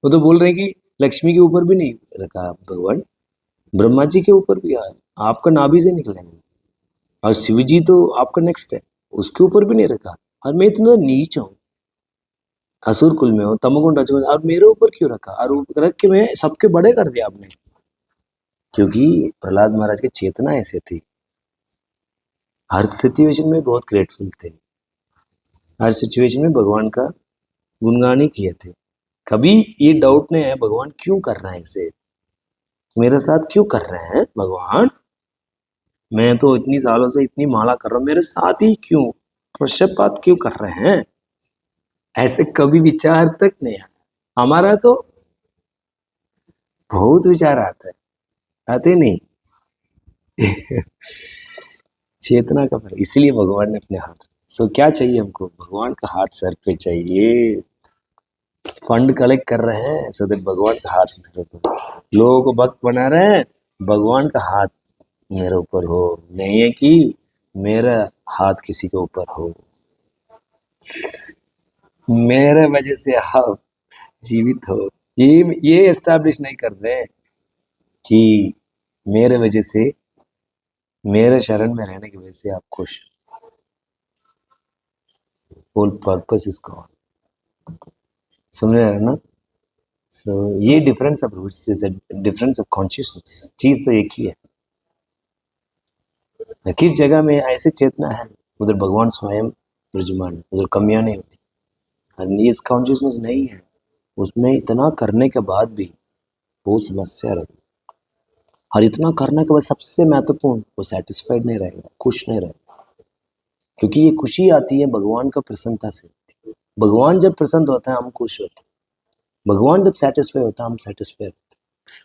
वो तो बोल रहे हैं कि लक्ष्मी के ऊपर भी नहीं रखा भगवान, ब्रह्मा जी के ऊपर भी आया, आपका नाभि से निकलेंगे। और शिव जी तो आपका नेक्स्ट है, उसके ऊपर भी नहीं रखा। और मैं इतना नीच हूँ, असुर कुल में हूँ, तमोगुण रजोगुण, और मेरे ऊपर क्यों रखा? और रख के मैं सबके बड़े कर दिया आपने। क्योंकि प्रहलाद महाराज की चेतना ऐसे थी, हर सिचुएशन में बहुत ग्रेटफुल थे, हर सिचुएशन में भगवान का गुणगान ही किए थे। कभी ये डाउट नहीं है भगवान क्यों कर रहा है इसे, मेरे साथ क्यों कर रहे हैं भगवान? मैं तो इतनी सालों से इतनी माला कर रहा हूं, मेरे साथ ही क्यों पक्षपात क्यों कर रहे हैं? ऐसे कभी विचार तक नहीं आया। हमारा तो बहुत विचार आता है, आते नहीं। चेतना का फर्क, इसलिए भगवान ने अपने हाथ। सो क्या चाहिए हमको? भगवान का हाथ सर पे चाहिए। फंड कलेक्ट कर रहे हैं सो दैट भगवान का हाथ मेरे ऊपर, लोगों को भक्त बना रहे हैं, भगवान का हाथ मेरे ऊपर हो, नहीं है कि मेरा हाथ किसी के ऊपर हो। मेरे वजह से आप जीवित हो, ये एस्टैब्लिश नहीं कर रहे कि मेरे वजह से, मेरे शरण में रहने की वजह से आप खुश। Whole purpose is God. समझ रहे हैं ना? सो ये difference of roots is difference of consciousness. चीज तो एक ही है। किस जगह में ऐसे चेतना है उधर भगवान स्वयं विराजमान, उधर कमियां नहीं होती। और इस कॉन्शियसनेस नहीं है, उसमें इतना करने के बाद भी बहुत समस्या रहेगी। और इतना करने के बाद सबसे महत्वपूर्ण, वो सेटिस्फाइड नहीं रहेगा, खुश नहीं रहेगा। क्योंकि ये खुशी आती है भगवान का प्रसन्नता से। भगवान जब प्रसन्न होता है हम खुश होते हैं, भगवान जब सेटिस्फाई होता है हम सेटिस्फाई होते हैं।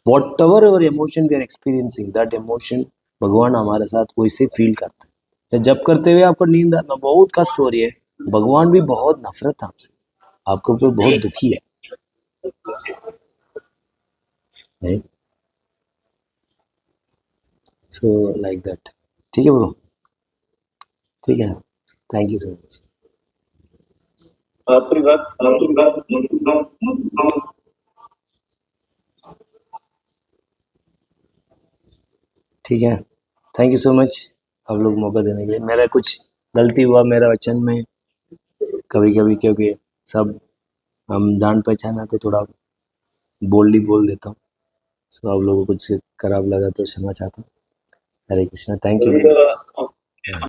Whatever our emotion we are experiencing, that emotion भगवान हमारे साथ वैसे फील करता है। तो जब करते हुए आपको नींद आना बहुत कष्ट हो रही है, भगवान भी बहुत नफरत है आपसे, आपके ऊपर बहुत दुखी है, right? So like that। ठीक है ब्रो, ठीक है, थैंक यू सो मच। आपकी बात ठीक है, थैंक यू सो मच आप लोग मौका देने के लिए। मेरा कुछ गलती हुआ मेरा वचन में कभी कभी, क्योंकि सब हम जान पहचान आते, थोड़ा बोल्डली बोल देता हूँ। सो आप लोगों को कुछ खराब लगा तो क्षमा चाहता हूँ। हरे कृष्णा, थैंक यू।